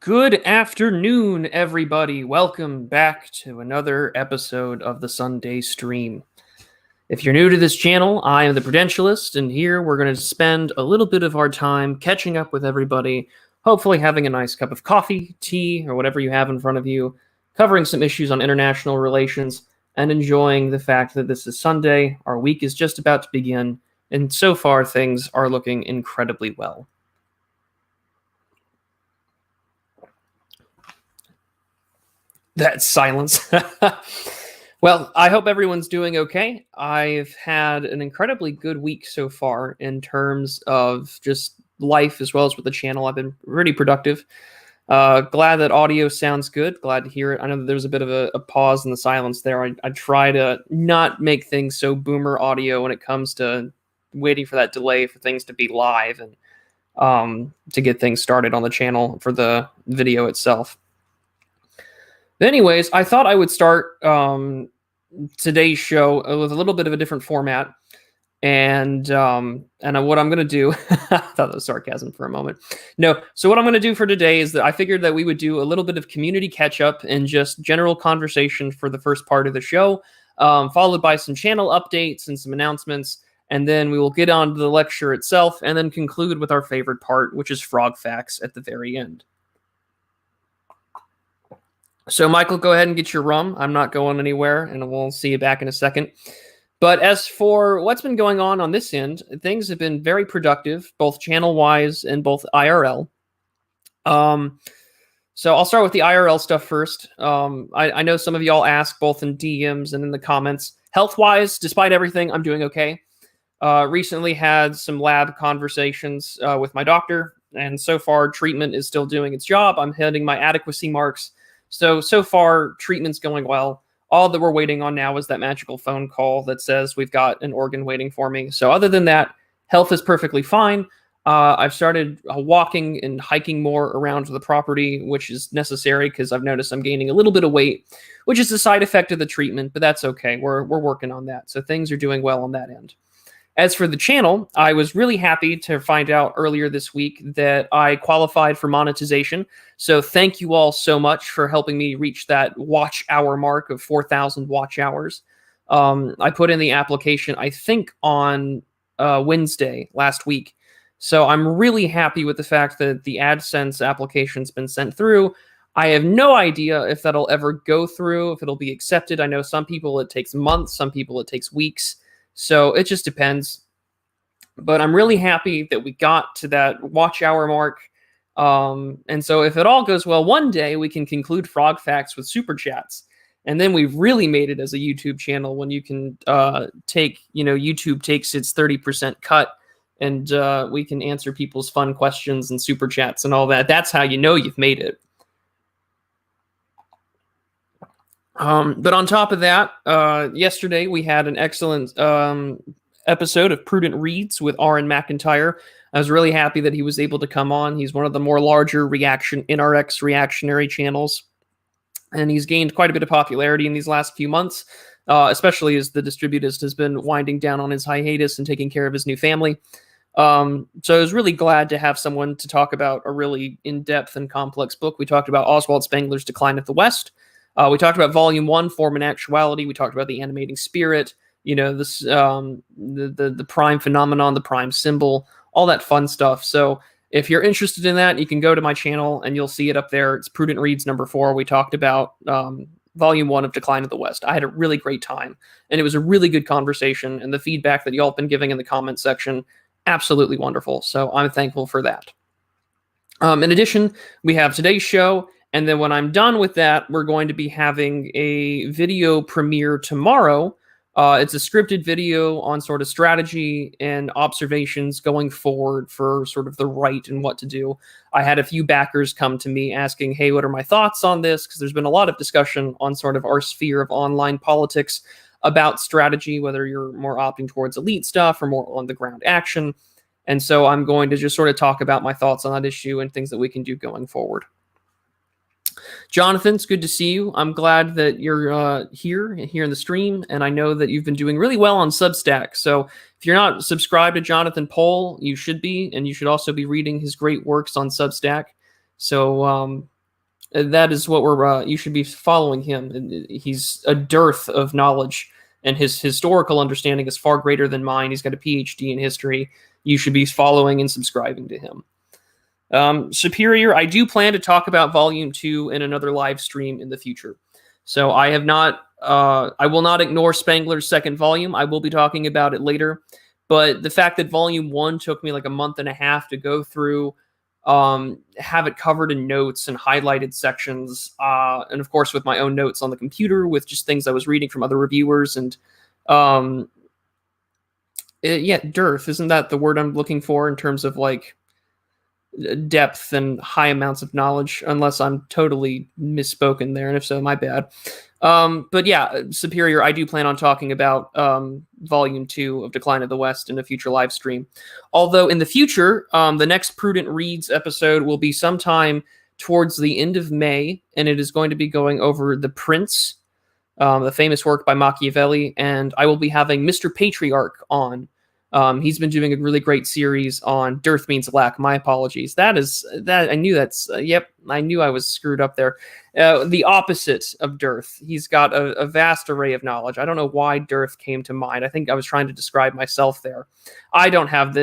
Good afternoon, everybody. Welcome back to another episode of the Sunday Stream. If you're new to this channel, I am the Prudentialist, and here we're going to spend a little bit of our time catching up with everybody, hopefully having a nice cup of coffee, tea, or whatever you have in front of you, covering some issues on international relations, and enjoying the fact that this is Sunday, our week is just about to begin, and so far things are looking incredibly well. That silence. Well, I hope everyone's doing okay. I've had an incredibly good week so far in terms of just life as well as with the channel. I've been pretty productive. Glad that audio sounds good. Glad to hear it. I know that there's a bit of a pause in the silence there. I try to not make things so boomer audio when it comes to waiting for that delay for things to be live and to get things started on the channel for the video itself. But anyways, I thought I would start today's show with a little bit of a different format, and what I'm going to do, I thought that was sarcasm for a moment. No, so what I'm going to do for today is that I figured that we would do a little bit of community catch-up and just general conversation for the first part of the show, followed by some channel updates and some announcements, and then we will get on to the lecture itself, and then conclude with our favorite part, which is frog facts at the very end. So, Michael, go ahead and get your rum. I'm not going anywhere, and we'll see you back in a second. But as for what's been going on this end, things have been very productive, both channel-wise and both IRL. So I'll start with the IRL stuff first. I know some of y'all ask both in DMs and in the comments. Health-wise, despite everything, I'm doing okay. Recently had some lab conversations with my doctor, and so far treatment is still doing its job. I'm hitting my adequacy marks. So far, treatment's going well. All that we're waiting on now is that magical phone call that says we've got an organ waiting for me. So other than that, health is perfectly fine. I've started walking and hiking more around the property, which is necessary because I've noticed I'm gaining a little bit of weight, which is a side effect of the treatment, but that's okay. We're working on that. So things are doing well on that end. As for the channel, I was really happy to find out earlier this week that I qualified for monetization. So thank you all so much for helping me reach that watch hour mark of 4,000 watch hours. I put in the application, I think, on Wednesday last week. So I'm really happy with the fact that the AdSense application's been sent through. I have no idea if that'll ever go through, if it'll be accepted. I know some people it takes months, some people it takes weeks. So it just depends. But I'm really happy that we got to that watch hour mark. And so if it all goes well, one day we can conclude Frog Facts with super chats. And then we've really made it as a YouTube channel when you can YouTube takes its 30% cut and we can answer people's fun questions and super chats and all that. That's how you know you've made it. But on top of that, yesterday we had an excellent episode of Prudent Reads with Aaron McIntyre. I was really happy that he was able to come on. He's one of the more larger NRX reactionary channels, and he's gained quite a bit of popularity in these last few months, especially as the distributist has been winding down on his hiatus and taking care of his new family. So I was really glad to have someone to talk about a really in-depth and complex book. We talked about Oswald Spengler's Decline of the West. We talked about Volume 1, Form and Actuality. We talked about the animating spirit, this the prime phenomenon, the prime symbol, all that fun stuff. So if you're interested in that, you can go to my channel and you'll see it up there. It's Prudent Reads number 4. We talked about Volume 1 of Decline of the West. I had a really great time, and it was a really good conversation, and the feedback that y'all have been giving in the comment section, absolutely wonderful. So I'm thankful for that. In addition, we have today's show. And then when I'm done with that, we're going to be having a video premiere tomorrow. It's a scripted video on sort of strategy and observations going forward for sort of the right and what to do. I had a few backers come to me asking, hey, what are my thoughts on this? Because there's been a lot of discussion on sort of our sphere of online politics about strategy, whether you're more opting towards elite stuff or more on the ground action. And so I'm going to just sort of talk about my thoughts on that issue and things that we can do going forward. Jonathan, it's good to see you. I'm glad that you're here in the stream, and I know that you've been doing really well on Substack. So if you're not subscribed to Jonathan Pohl, you should be, and you should also be reading his great works on Substack. So that is what you should be following him. He's a dearth of knowledge, and his historical understanding is far greater than mine. He's got a PhD in history. You should be following and subscribing to him. Superior, I do plan to talk about Volume 2 in another live stream in the future. So I have not, I will not ignore Spangler's second volume. I will be talking about it later. But the fact that Volume 1 took me like a month and a half to go through, have it covered in notes and highlighted sections, and of course with my own notes on the computer with just things I was reading from other reviewers, and dearth, isn't that the word I'm looking for in terms of like depth and high amounts of knowledge, unless I'm totally misspoken there, and if so, my bad. But yeah, Superior, I do plan on talking about Volume 2 of Decline of the West in a future live stream. Although in the future, the next Prudent Reads episode will be sometime towards the end of May, and it is going to be going over The Prince, the famous work by Machiavelli, and I will be having Mr. Patriarch on. He's been doing a really great series on Dearth Means Lack. My apologies. I knew I was screwed up there. The opposite of dearth. He's got a vast array of knowledge. I don't know why dearth came to mind. I think I was trying to describe myself there. I have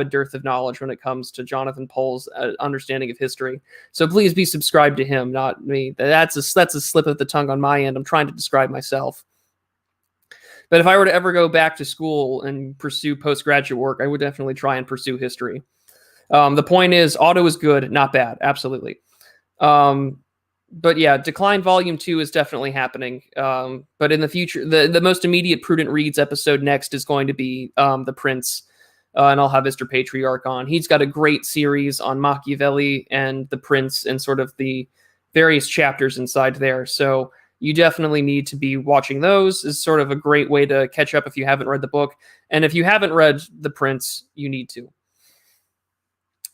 a dearth of knowledge when it comes to Jonathan Poll's understanding of history. So please be subscribed to him, not me. That's a slip of the tongue on my end. I'm trying to describe myself. But if I were to ever go back to school and pursue postgraduate work, I would definitely try and pursue history. The point is, auto is good, not bad. Absolutely. But yeah, Decline Volume 2 is definitely happening. But in the future, the most immediate Prudent Reads episode next is going to be The Prince. And I'll have Mr. Patriarch on. He's got a great series on Machiavelli and The Prince and sort of the various chapters inside there. So you definitely need to be watching those. Is sort of a great way to catch up if you haven't read the book. And if you haven't read The Prince, you need to.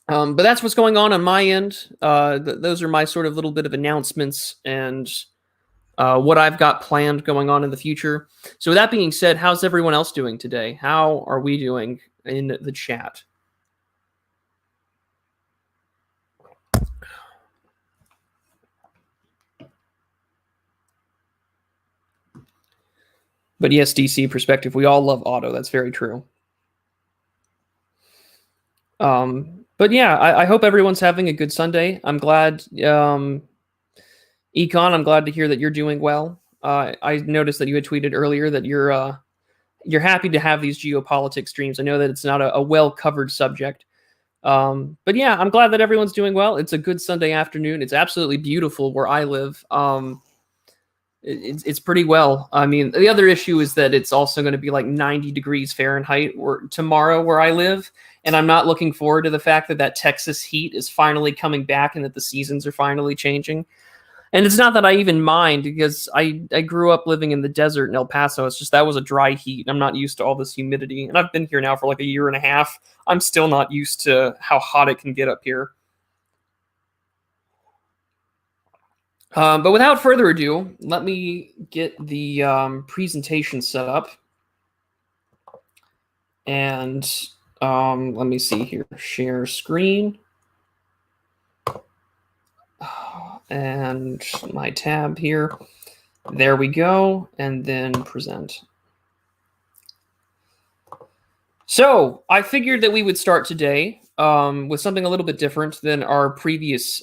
But that's what's going on my end. Those are my sort of little bit of announcements and what I've got planned going on in the future. So with that being said, how's everyone else doing today? How are we doing in the chat? But yes, DC perspective, we all love auto. That's very true. But yeah, I hope everyone's having a good Sunday. I'm glad, Econ, I'm glad to hear that you're doing well. I noticed that you had tweeted earlier that you're happy to have these geopolitics streams. I know that it's not a well-covered subject. But yeah, I'm glad that everyone's doing well. It's a good Sunday afternoon. It's absolutely beautiful where I live. It's pretty well. I mean, the other issue is that it's also going to be like 90 degrees Fahrenheit tomorrow where I live. And I'm not looking forward to the fact that Texas heat is finally coming back and that the seasons are finally changing. And it's not that I even mind, because I grew up living in the desert in El Paso. It's just that was a dry heat. I'm not used to all this humidity. And I've been here now for like a year and a half. I'm still not used to how hot it can get up here. But without further ado, let me get the presentation set up. And let me see here. Share screen. And my tab here. There we go. And then present. So I figured that we would start today with something a little bit different than our previous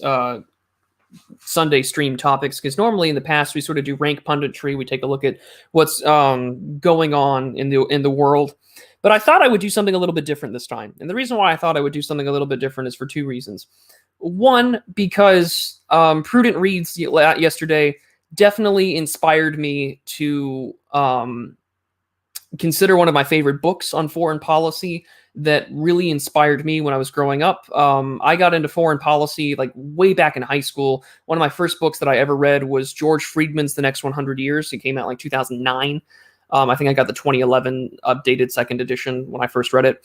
Sunday stream topics, because normally in the past we sort of do rank punditry. We take a look at what's going on in the world. But I thought I would do something a little bit different this time. And the reason why I thought I would do something a little bit different is for two reasons. One, because Prudent Reads yesterday definitely inspired me to consider one of my favorite books on foreign policy that really inspired me when I was growing up. I got into foreign policy like way back in high school. One of my first books that I ever read was George Friedman's The Next 100 Years. It came out like 2009. I think I got the 2011 updated second edition when I first read it.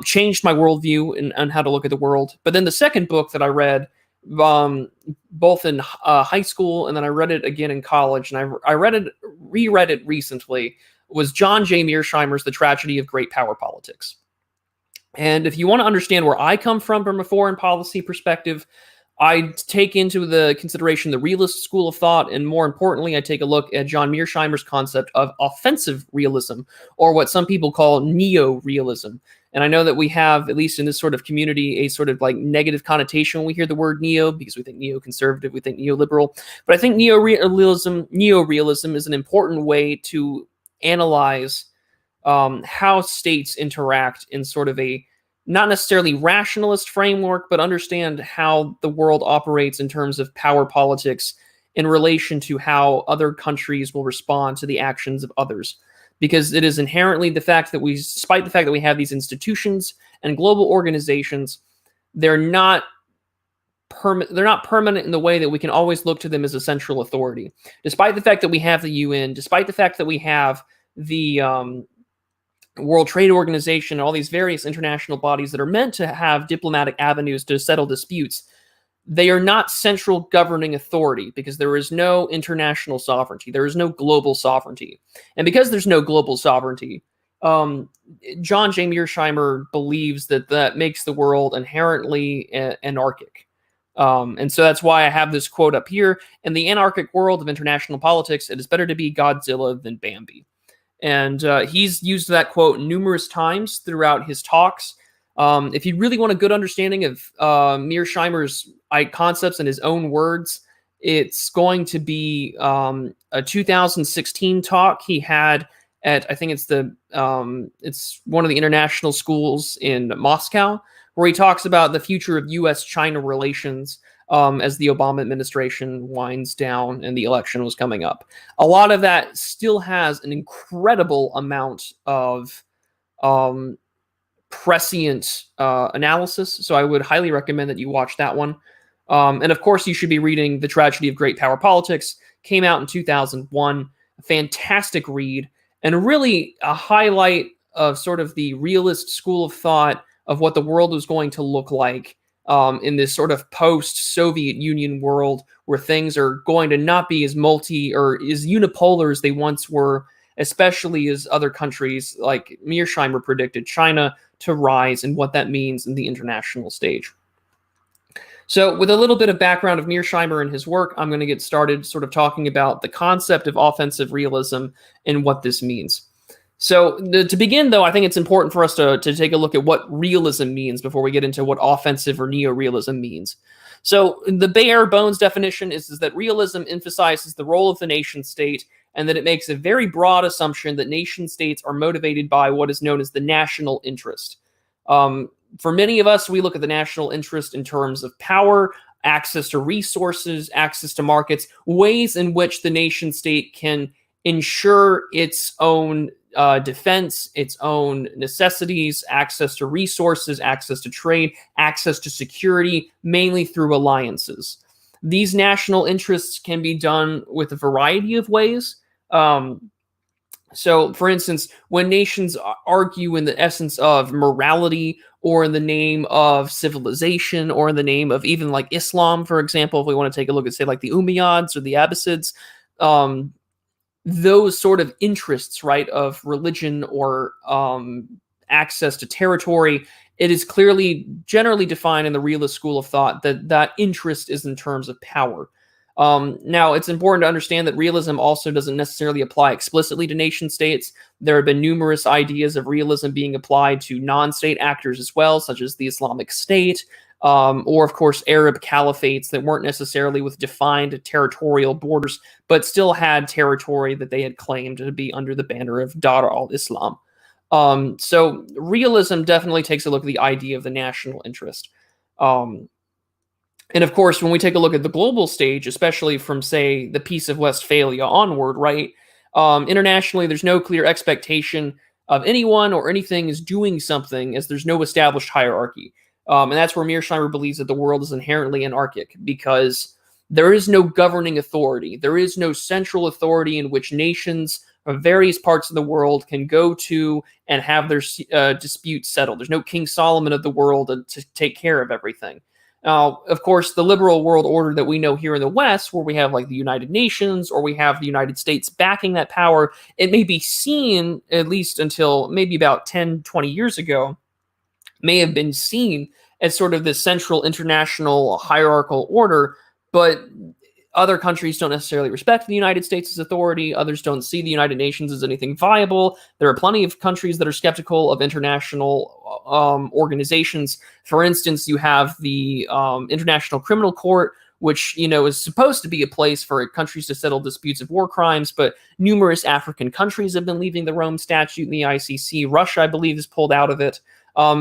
Changed my worldview and how to look at the world. But then the second book that I read, both in high school and then I read it again in college, and I reread it recently, was John J. Mearsheimer's The Tragedy of Great Power Politics. And if you want to understand where I come from a foreign policy perspective, I take into the consideration the realist school of thought, and more importantly, I take a look at John Mearsheimer's concept of offensive realism, or what some people call neo-realism. And I know that we have, at least in this sort of community, a sort of like negative connotation when we hear the word neo, because we think neo-conservative, we think neoliberal. But I think neo-realism is an important way to analyze how states interact in sort of a not necessarily rationalist framework, but understand how the world operates in terms of power politics in relation to how other countries will respond to the actions of others. Because it is inherently the fact that despite the fact that we have these institutions and global organizations, they're not permanent in the way that we can always look to them as a central authority. Despite the fact that we have the UN, despite the fact that we have the World Trade Organization, all these various international bodies that are meant to have diplomatic avenues to settle disputes, they are not central governing authority because there is no international sovereignty. There is no global sovereignty. And because there's no global sovereignty, John J. Mearsheimer believes that that makes the world inherently anarchic. And so that's why I have this quote up here. In the anarchic world of international politics, it is better to be Godzilla than Bambi. And he's used that quote numerous times throughout his talks. If you really want a good understanding of Mearsheimer's concepts in his own words, it's going to be a 2016 talk he had at, I think it's one of the international schools in Moscow, where he talks about the future of U.S.-China relations as the Obama administration winds down and the election was coming up. A lot of that still has an incredible amount of prescient analysis, so I would highly recommend that you watch that one. And of course, you should be reading The Tragedy of Great Power Politics. Came out in 2001. A fantastic read, and really a highlight of sort of the realist school of thought of what the world was going to look like in this sort of post-Soviet Union world where things are going to not be as as unipolar as they once were, especially as other countries like Mearsheimer predicted China to rise and what that means in the international stage. So with a little bit of background of Mearsheimer and his work, I'm going to get started sort of talking about the concept of offensive realism and what this means. So to begin, though, I think it's important for us to take a look at what realism means before we get into what offensive or neo-realism means. So the bare bones definition is that realism emphasizes the role of the nation state and that it makes a very broad assumption that nation states are motivated by what is known as the national interest. For many of us, we look at the national interest in terms of power, access to resources, access to markets, ways in which the nation state can ensure its own defense, its own necessities, access to resources, access to trade, access to security, mainly through alliances. These national interests can be done with a variety of ways. So, for instance, when nations argue in the essence of morality or in the name of civilization or in the name of even like Islam, for example, if we want to take a look at, say, like the Umayyads or the Abbasids, those sort of interests, right, of religion or access to territory, it is clearly generally defined in the realist school of thought that that interest is in terms of power. Now, it's important to understand that realism also doesn't necessarily apply explicitly to nation states. There have been numerous ideas of realism being applied to non-state actors as well, such as the Islamic State, or, of course, Arab caliphates that weren't necessarily with defined territorial borders, but still had territory that they had claimed to be under the banner of Dar al-Islam. So realism definitely takes a look at the idea of the national interest. And of course, when we take a look at the global stage, especially from, say, the Peace of Westphalia onward, right? Internationally, there's no clear expectation of anyone or anything is doing something, as there's no established hierarchy. And that's where Mearsheimer believes that the world is inherently anarchic, because there is no governing authority. There is no central authority in which nations of various parts of the world can go to and have their disputes settled. There's no King Solomon of the world to take care of everything. Now, of course, the liberal world order that we know here in the West, where we have like the United Nations or we have the United States backing that power, it may be seen, at least until maybe about 10, 20 years ago, may have been seen as sort of this central international hierarchical order, but other countries don't necessarily respect the United States' authority. Others don't see the United Nations as anything viable. There are plenty of countries that are skeptical of international organizations. For instance, you have the International Criminal Court, which, you know, is supposed to be a place for countries to settle disputes of war crimes, but numerous African countries have been leaving the Rome Statute in the ICC. Russia, I believe, is pulled out of it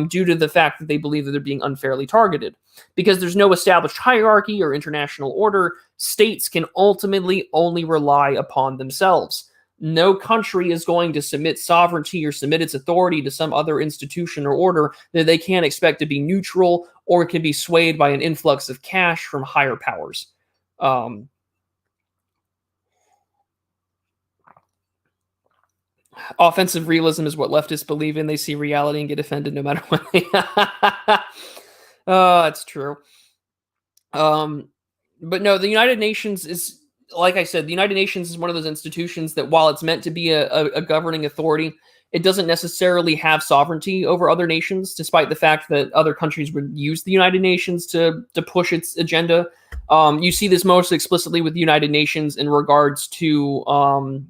due to the fact that they believe that they're being unfairly targeted. Because there's no established hierarchy or international order, states can ultimately only rely upon themselves. No country is going to submit sovereignty or submit its authority to some other institution or order that they can't expect to be neutral or can be swayed by an influx of cash from higher powers. Offensive realism is what leftists believe in. They see reality and get offended no matter what. That's true. But no, the United Nations is, like I said, the United Nations is one of those institutions that, while it's meant to be a governing authority, it doesn't necessarily have sovereignty over other nations, despite the fact that other countries would use the United Nations to push its agenda. You see this most explicitly with the United Nations in regards to,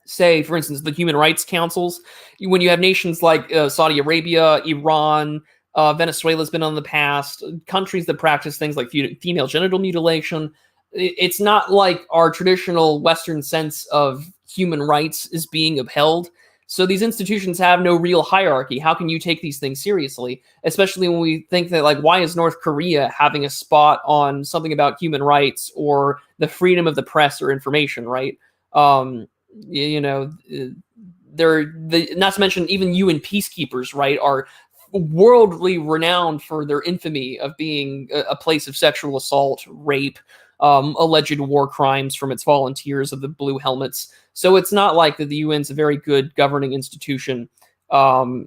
say, for instance, the Human Rights Councils. When you have nations like Saudi Arabia, Iran, Venezuela's been on the past, countries that practice things like female genital mutilation, it's not like our traditional Western sense of human rights is being upheld. So these institutions have no real hierarchy. How can you take these things seriously? Especially when we think that, like, why is North Korea having a spot on something about human rights or the freedom of the press or information, right? You know, not to mention even UN peacekeepers, right, are worldly renowned for their infamy of being a place of sexual assault, rape, alleged war crimes from its volunteers of the Blue Helmets. So it's not like that the UN's a very good governing institution for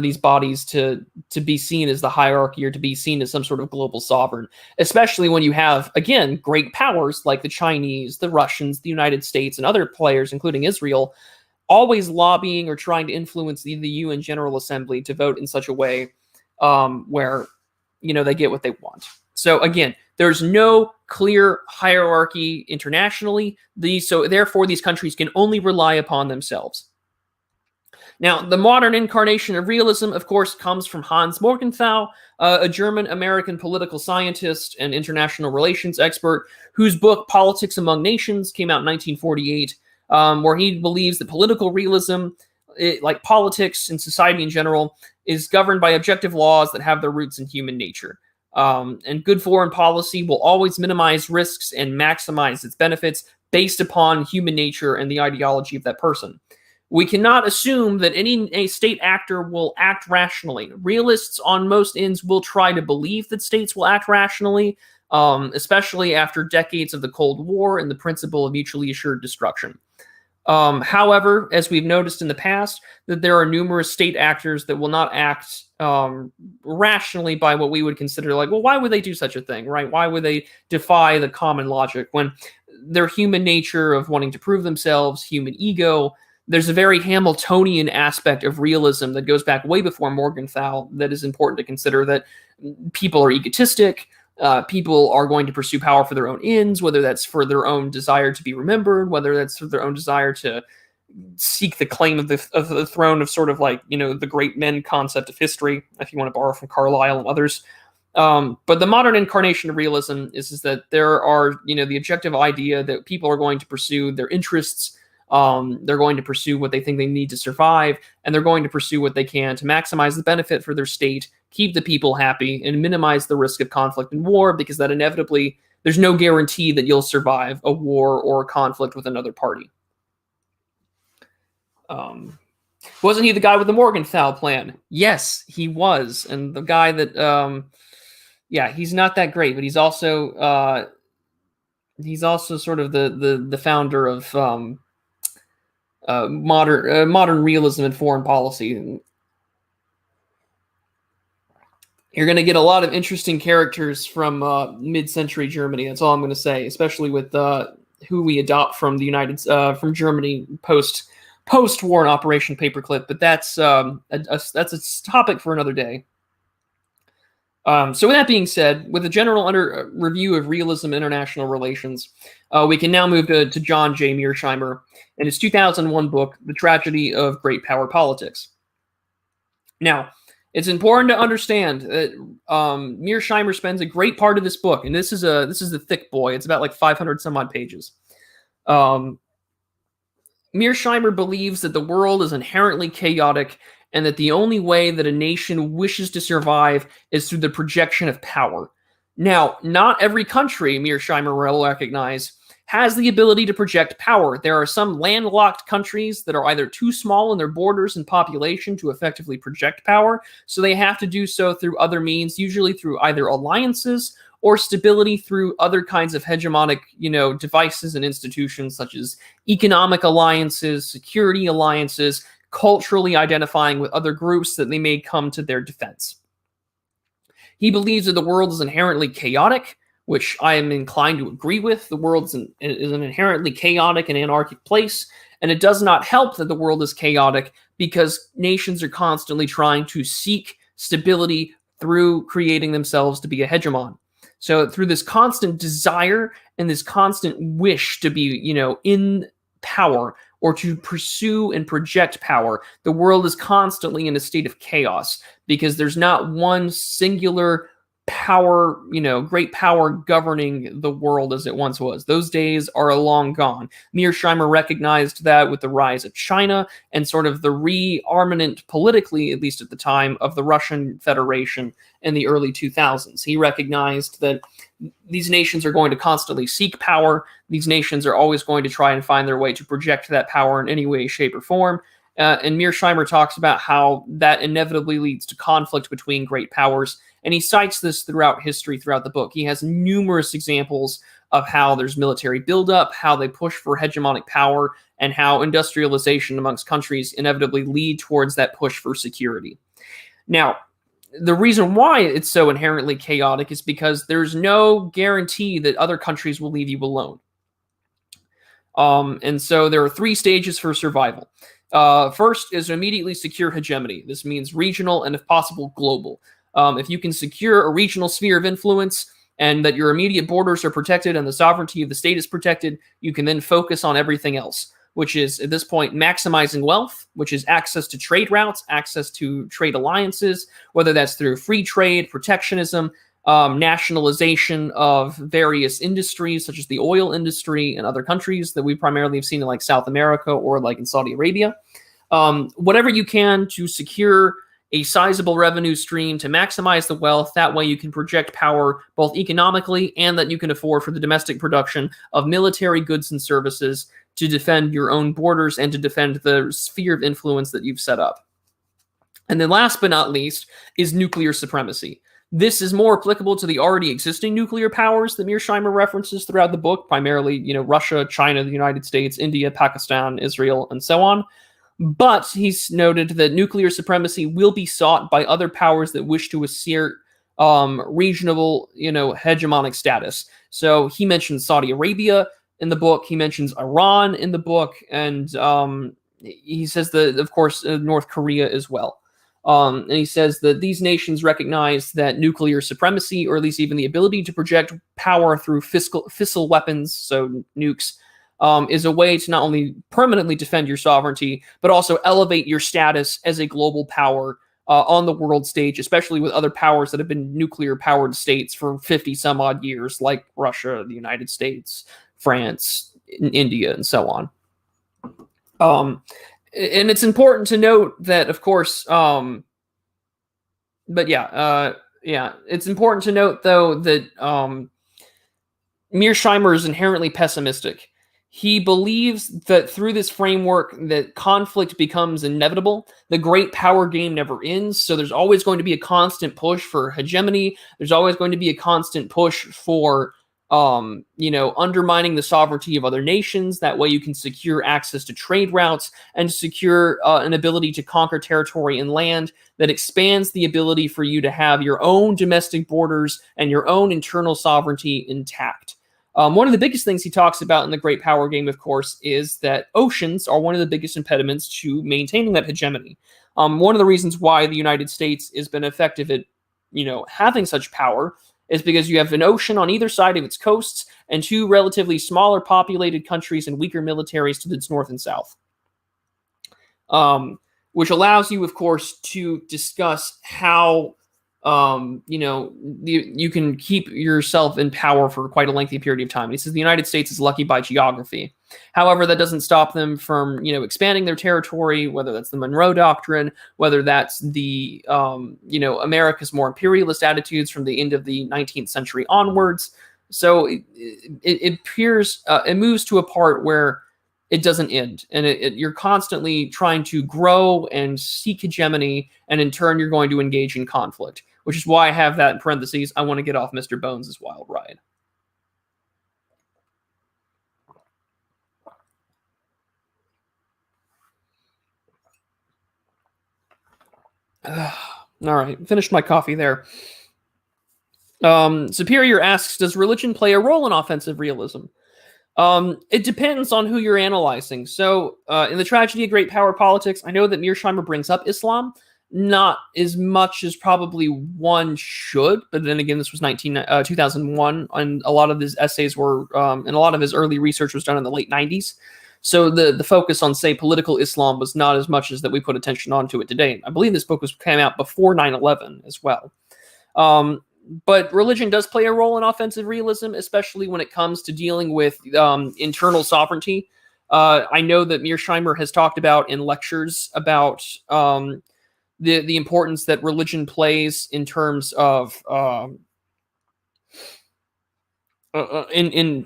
these bodies to be seen as the hierarchy or to be seen as some sort of global sovereign, especially when you have, again, great powers like the Chinese, the Russians, the United States, and other players, including Israel, always lobbying or trying to influence the UN General Assembly to vote in such a way where, you know, they get what they want. So again, there's no clear hierarchy internationally. So therefore, these countries can only rely upon themselves. Now, the modern incarnation of realism, of course, comes from Hans Morgenthau, a German-American political scientist and international relations expert whose book, Politics Among Nations, came out in 1948, where he believes that political realism, like politics and society in general, is governed by objective laws that have their roots in human nature. And good foreign policy will always minimize risks and maximize its benefits based upon human nature and the ideology of that person. We cannot assume that a state actor will act rationally. Realists on most ends will try to believe that states will act rationally, especially after decades of the Cold War and the principle of mutually assured destruction. However, as we've noticed in the past, that there are numerous state actors that will not act rationally by what we would consider like, well, why would they do such a thing, right? Why would they defy the common logic when their human nature of wanting to prove themselves, human ego? There's a very Hamiltonian aspect of realism that goes back way before Morgenthau that is important to consider, that people are egotistic. People are going to pursue power for their own ends, whether that's for their own desire to be remembered, whether that's for their own desire to seek the claim of the throne of sort of like, you know, the great men concept of history, if you want to borrow from Carlyle and others. But the modern incarnation of realism is that there are, you know, the objective idea that people are going to pursue their interests. They're going to pursue what they think they need to survive, and they're going to pursue what they can to maximize the benefit for their state, keep the people happy, and minimize the risk of conflict and war, because that inevitably, there's no guarantee that you'll survive a war or a conflict with another party. Wasn't he the guy with the Morgenthau plan? Yes, he was. And the guy that, yeah, he's not that great, but he's also sort of the founder of modern realism and foreign policy. You're going to get a lot of interesting characters from mid-century Germany. That's all I'm going to say, especially with who we adopt from the from Germany post post-war in Operation Paperclip, but that's a topic for another day. So with that being said, with a general review of realism and international relations, we can now move to John J. Mearsheimer and his 2001 book, The Tragedy of Great Power Politics. Now, it's important to understand that Mearsheimer spends a great part of this book, and this is a thick boy. It's about like 500 some odd pages. Mearsheimer believes that the world is inherently chaotic and that the only way that a nation wishes to survive is through the projection of power. Now, not every country, Mearsheimer will recognize, has the ability to project power. There are some landlocked countries that are either too small in their borders and population to effectively project power, so they have to do so through other means, usually through either alliances or stability through other kinds of hegemonic, devices and institutions such as economic alliances, security alliances, culturally identifying with other groups that they may come to their defense. He believes that the world is inherently chaotic, which I am inclined to agree with. The world is an inherently chaotic and anarchic place, and it does not help that the world is chaotic because nations are constantly trying to seek stability through creating themselves to be a hegemon. So through this constant desire and this constant wish to be, in power or to pursue and project power, the world is constantly in a state of chaos because there's not one singular power, great power governing the world as it once was. Those days are long gone. Mearsheimer recognized that with the rise of China and sort of the rearmament politically, at least at the time, of the Russian Federation in the early 2000s. He recognized that these nations are going to constantly seek power. These nations are always going to try and find their way to project that power in any way, shape, or form. And Mearsheimer talks about how that inevitably leads to conflict between great powers. And he cites this throughout history, throughout the book. He has numerous examples of how there's military buildup, how they push for hegemonic power, and how industrialization amongst countries inevitably lead towards that push for security. Now, the reason why it's so inherently chaotic is because there's no guarantee that other countries will leave you alone. And so there are 3 stages for survival. First is immediately secure hegemony. This means regional and, if possible, global. If you can secure a regional sphere of influence and that your immediate borders are protected and the sovereignty of the state is protected, you can then focus on everything else, which is, at this point, maximizing wealth, which is access to trade routes, access to trade alliances, whether that's through free trade, protectionism, nationalization of various industries, such as the oil industry in other countries that we primarily have seen in like South America or like in Saudi Arabia. Whatever you can to secure a sizable revenue stream to maximize the wealth. That way you can project power both economically and that you can afford for the domestic production of military goods and services to defend your own borders and to defend the sphere of influence that you've set up. And then last but not least is nuclear supremacy. This is more applicable to the already existing nuclear powers that Mearsheimer references throughout the book, primarily, Russia, China, the United States, India, Pakistan, Israel, and so on. But he's noted that nuclear supremacy will be sought by other powers that wish to assert regional, hegemonic status. So he mentions Saudi Arabia in the book. He mentions Iran in the book. And he says that, of course, North Korea as well. And he says that these nations recognize that nuclear supremacy, or at least even the ability to project power through fissile weapons, so nukes, is a way to not only permanently defend your sovereignty, but also elevate your status as a global power on the world stage, especially with other powers that have been nuclear-powered states for 50 some odd years, like Russia, the United States, France, India, and so on. And it's important to note that, of course, it's important to note, though, that Mearsheimer is inherently pessimistic. He believes that through this framework that conflict becomes inevitable. The great power game never ends, so there's always going to be a constant push for hegemony. There's always going to be a constant push for undermining the sovereignty of other nations. That way you can secure access to trade routes and secure an ability to conquer territory and land that expands the ability for you to have your own domestic borders and your own internal sovereignty intact. One of the biggest things he talks about in the Great Power Game, of course, is that oceans are one of the biggest impediments to maintaining that hegemony. One of the reasons why the United States has been effective at, having such power is because you have an ocean on either side of its coasts and two relatively smaller populated countries and weaker militaries to its north and south. Which allows you, of course, to discuss how, you can keep yourself in power for quite a lengthy period of time. And he says the United States is lucky by geography. However, that doesn't stop them from, expanding their territory, whether that's the Monroe Doctrine, whether that's the, America's more imperialist attitudes from the end of the 19th century onwards. So it appears, it moves to a part where it doesn't end, and you're constantly trying to grow and seek hegemony, and in turn, you're going to engage in conflict, which is why I have that in parentheses. I want to get off Mr. Bones' wild ride. All right, finished my coffee there. Superior asks, does religion play a role in offensive realism? It depends on who you're analyzing. So, in the Tragedy of Great Power Politics, I know that Mearsheimer brings up Islam, not as much as probably one should, but then again, this was 2001, and a lot of his essays were, and a lot of his early research was done in the late 90s. So the focus on, say, political Islam was not as much as that we put attention onto it today. I believe this book came out before 9/11 as well. But religion does play a role in offensive realism, especially when it comes to dealing with internal sovereignty. I know that Mearsheimer has talked about in lectures about the importance that religion plays in terms of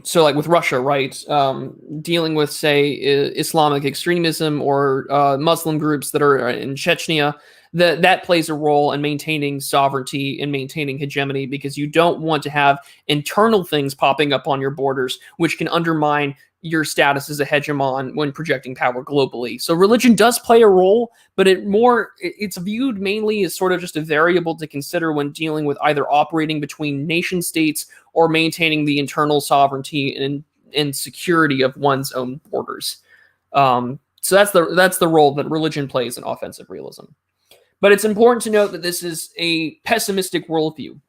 so like with Russia, right? Dealing with, say, Islamic extremism or Muslim groups that are in Chechnya. That plays a role in maintaining sovereignty and maintaining hegemony, because you don't want to have internal things popping up on your borders, which can undermine your status as a hegemon when projecting power globally. So religion does play a role, but it's viewed mainly as sort of just a variable to consider when dealing with either operating between nation states or maintaining the internal sovereignty and security of one's own borders. So that's the role that religion plays in offensive realism. But it's important to note that this is a pessimistic worldview,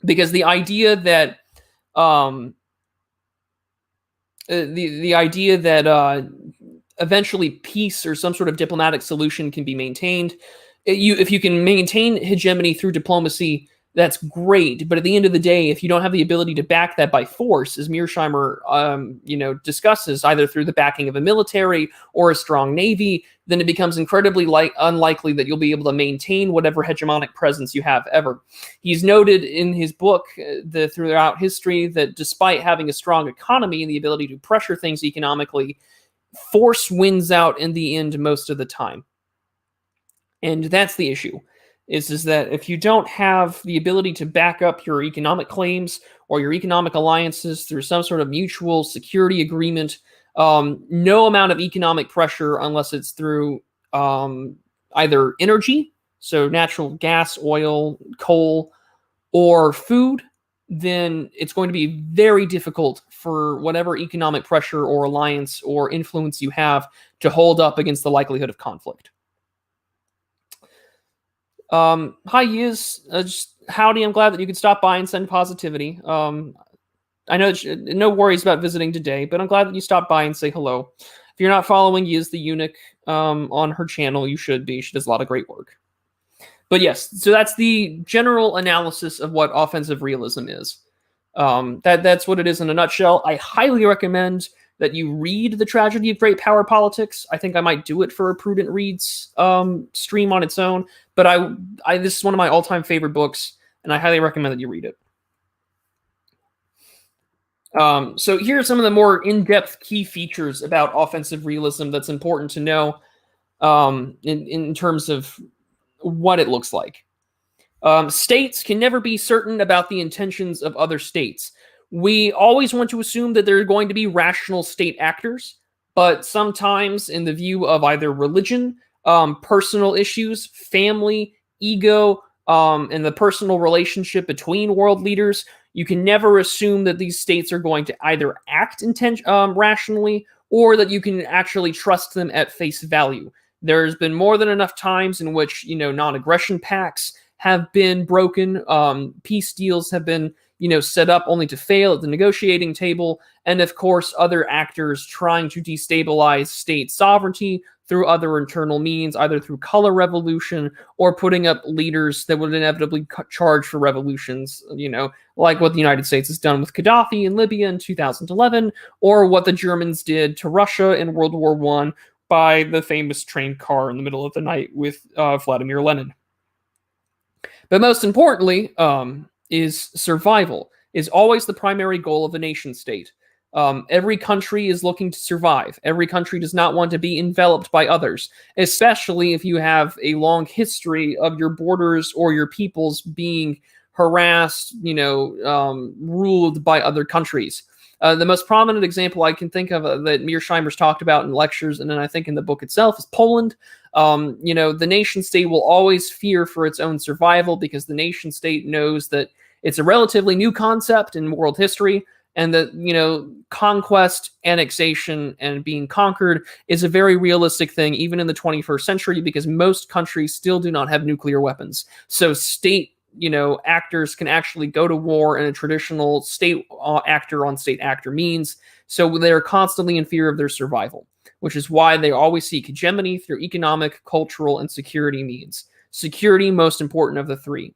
because the idea that eventually peace or some sort of diplomatic solution can be maintained. If you can maintain hegemony through diplomacy, that's great. But at the end of the day, if you don't have the ability to back that by force, as Mearsheimer discusses, either through the backing of a military or a strong navy, then it becomes incredibly unlikely that you'll be able to maintain whatever hegemonic presence you have ever. He's noted in his book throughout history that despite having a strong economy and the ability to pressure things economically, force wins out in the end most of the time. And that's the issue. Is that if you don't have the ability to back up your economic claims or your economic alliances through some sort of mutual security agreement, no amount of economic pressure, unless it's through either energy, so natural gas, oil, coal, or food, then it's going to be very difficult for whatever economic pressure or alliance or influence you have to hold up against the likelihood of conflict. Hi, Yiz. Just howdy. I'm glad that you could stop by and send positivity. I know no worries about visiting today, but I'm glad that you stopped by and say hello. If you're not following Yiz the Eunuch on her channel, you should be. She does a lot of great work. But yes, so that's the general analysis of what offensive realism is. That's what it is in a nutshell. I highly recommend that you read The Tragedy of Great Power Politics. I think I might do it for a Prudent Reads stream on its own, but this is one of my all-time favorite books, and I highly recommend that you read it. So here are some of the more in-depth key features about offensive realism that's important to know in terms of what it looks like. States can never be certain about the intentions of other states. We always want to assume that there are going to be rational state actors, but sometimes in the view of either religion, personal issues, family, ego, and the personal relationship between world leaders, You can never assume that these states are going to either act rationally, or that you can actually trust them at face value. There's been more than enough times in which, non-aggression pacts have been broken, peace deals have been, set up only to fail at the negotiating table, and of course, other actors trying to destabilize state sovereignty through other internal means, either through color revolution or putting up leaders that would inevitably charge for revolutions, like what the United States has done with Gaddafi in Libya in 2011, or what the Germans did to Russia in World War I by the famous train car in the middle of the night with Vladimir Lenin. But most importantly, is survival is always the primary goal of a nation state. Every country is looking to survive. Every country does not want to be enveloped by others, especially if you have a long history of your borders or your peoples being harassed, ruled by other countries. The most prominent example I can think of that Mearsheimer's talked about in lectures, and then I think in the book itself, is Poland. The nation state will always fear for its own survival because the nation state knows that it's a relatively new concept in world history, and that, conquest, annexation, and being conquered is a very realistic thing, even in the 21st century, because most countries still do not have nuclear weapons. So state actors can actually go to war in a traditional state actor on state actor means. So they're constantly in fear of their survival, which is why they always seek hegemony through economic, cultural, and security means. Security, most important of the three.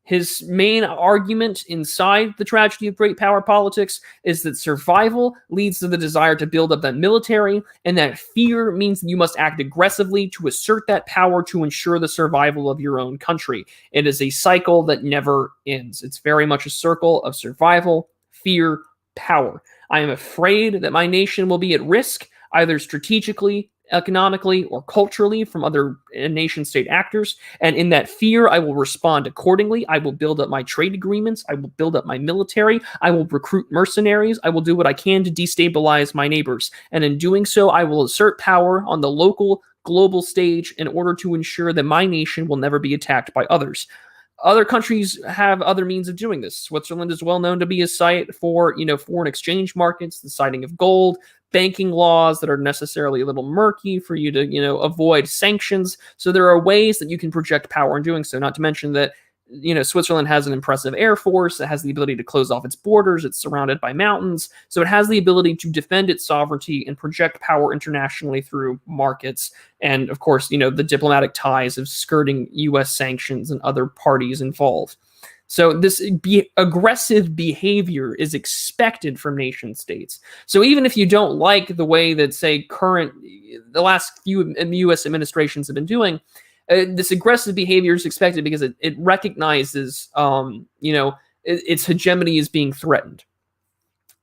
His main argument inside the tragedy of great power politics is that survival leads to the desire to build up that military, and that fear means that you must act aggressively to assert that power to ensure the survival of your own country. It is a cycle that never ends. It's very much a circle of survival, fear, power. I am afraid that my nation will be at risk, either strategically, economically, or culturally from other nation-state actors. And in that fear, I will respond accordingly. I will build up my trade agreements. I will build up my military. I will recruit mercenaries. I will do what I can to destabilize my neighbors. And in doing so, I will assert power on the local, global stage in order to ensure that my nation will never be attacked by others. Other countries have other means of doing this. Switzerland is well known to be a site for, foreign exchange markets, the citing of gold, banking laws that are necessarily a little murky for you to, avoid sanctions. So there are ways that you can project power in doing so, not to mention that, Switzerland has an impressive air force. It has the ability to close off its borders. It's surrounded by mountains. So it has the ability to defend its sovereignty and project power internationally through markets. And of course, the diplomatic ties of skirting US sanctions and other parties involved. So this aggressive behavior is expected from nation states. So even if you don't like the way that, say, the last few U.S. administrations have been doing, this aggressive behavior is expected because it recognizes, its hegemony is being threatened.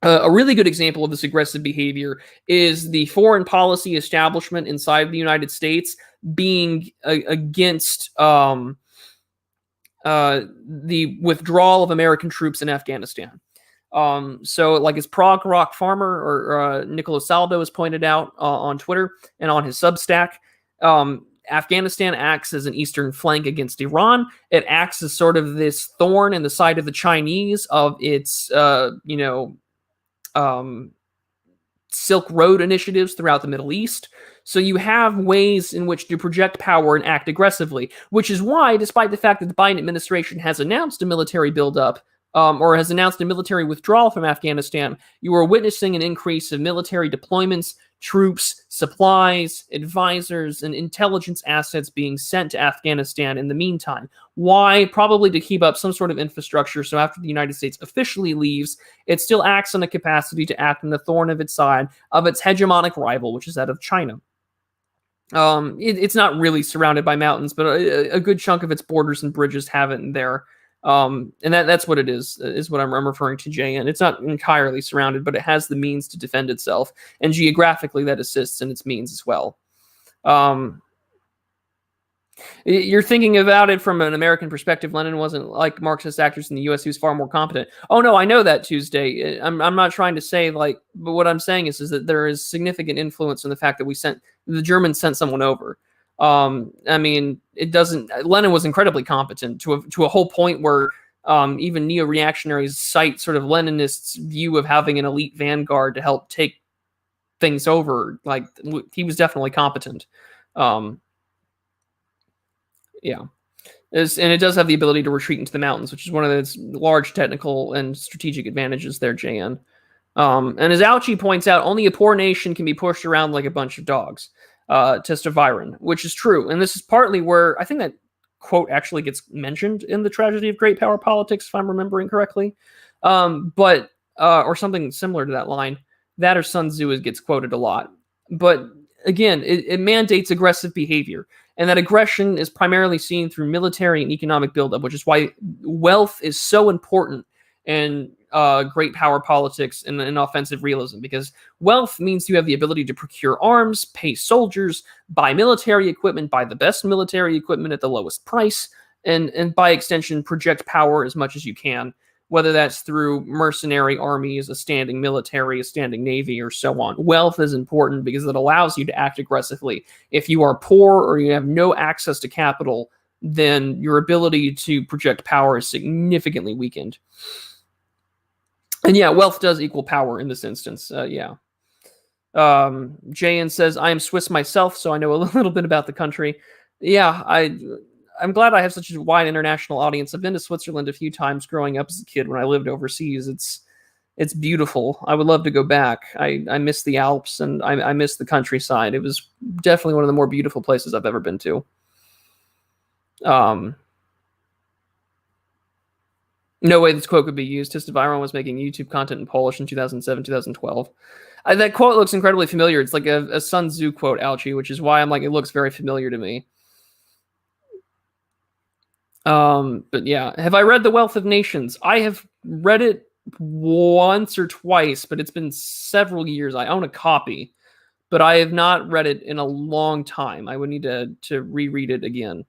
A really good example of this aggressive behavior is the foreign policy establishment inside the United States being against the withdrawal of American troops in Afghanistan. So like as Prague Rock Farmer or Nicolas Saldo has pointed out on Twitter and on his Substack, Afghanistan acts as an eastern flank against Iran. It acts as sort of this thorn in the side of the Chinese of its, Silk Road initiatives throughout the Middle East. So you have ways in which to project power and act aggressively, which is why, despite the fact that the Biden administration has announced a military buildup, or has announced a military withdrawal from Afghanistan, you are witnessing an increase of military deployments, troops, supplies, advisors, and intelligence assets being sent to Afghanistan in the meantime. Why? Probably to keep up some sort of infrastructure, so after the United States officially leaves, it still acts on a capacity to act on the thorn of its side of its hegemonic rival, which is that of China. It's not really surrounded by mountains, but a good chunk of its borders and bridges have it in there. And that's what it is what I'm referring to, JN. It's not entirely surrounded, but it has the means to defend itself, and geographically that assists in its means as well. You're thinking about it from an American perspective. Lenin wasn't like Marxist actors in the U.S. He was far more competent. Oh no, I know that, Tuesday. I'm not trying to say but what I'm saying is that there is significant influence in the fact that the Germans sent someone over. Lenin was incredibly competent to a whole point where Even neo-reactionaries cite sort of Leninists' view of having an elite vanguard to help take things over. Like, he was definitely competent. Yeah. And it does have the ability to retreat into the mountains, which is one of its large technical and strategic advantages there, JN. And as Ouchie points out, only a poor nation can be pushed around like a bunch of dogs. Testaviron, which is true. And this is partly where I think that quote actually gets mentioned in The Tragedy of Great Power Politics, if I'm remembering correctly. Or something similar to that line. That or Sun Tzu gets quoted a lot. But again, it mandates aggressive behavior. And that aggression is primarily seen through military and economic buildup, which is why wealth is so important in great power politics and in offensive realism, because wealth means you have the ability to procure arms, pay soldiers, buy military equipment, buy the best military equipment at the lowest price, and by extension, project power as much as you can, whether that's through mercenary armies, a standing military, a standing navy, or so on. Wealth is important because it allows you to act aggressively. If you are poor or you have no access to capital, then your ability to project power is significantly weakened. And yeah, wealth does equal power in this instance. Jayan says, I am Swiss myself, so I know a little bit about the country. Yeah, I'm glad I have such a wide international audience. I've been to Switzerland a few times growing up as a kid when I lived overseas. It's beautiful. I would love to go back. I miss the Alps and I miss the countryside. It was definitely one of the more beautiful places I've ever been to. No way this quote could be used. Testaviron was making YouTube content in Polish in 2007, 2012. That quote looks incredibly familiar. It's like a Sun Tzu quote, Ouchie, which is why I'm like, it looks very familiar to me. But yeah, have I read The Wealth of Nations? I have read it once or twice, but it's been several years. I own a copy, but I have not read it in a long time. I would need to reread it again.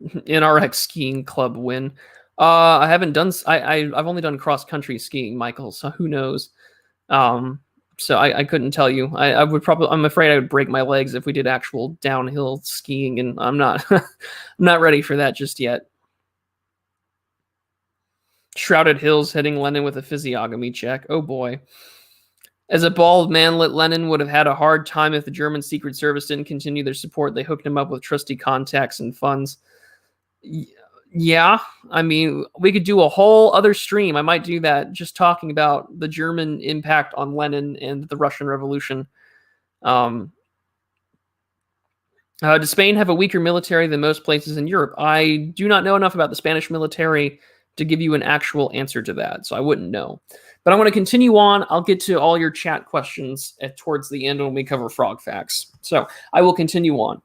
NRX skiing club win. I haven't done. I've only done cross country skiing, Michael. So who knows? So I couldn't tell you. I would probably. I'm afraid I would break my legs if we did actual downhill skiing, and I'm not. I'm not ready for that just yet. Shrouded Hills hitting Lenin with a physiognomy check. Oh boy. As a bald manlet, Lenin would have had a hard time if the German Secret Service didn't continue their support. They hooked him up with trusty contacts and funds. Yeah, I mean, we could do a whole other stream. I might do that, just talking about the German impact on Lenin and the Russian Revolution. Does Spain have a weaker military than most places in Europe? I do not know enough about the Spanish military to give you an actual answer to that, so I wouldn't know. But I want to continue on. I'll get to all your chat questions towards the end when we cover frog facts. So I will continue on.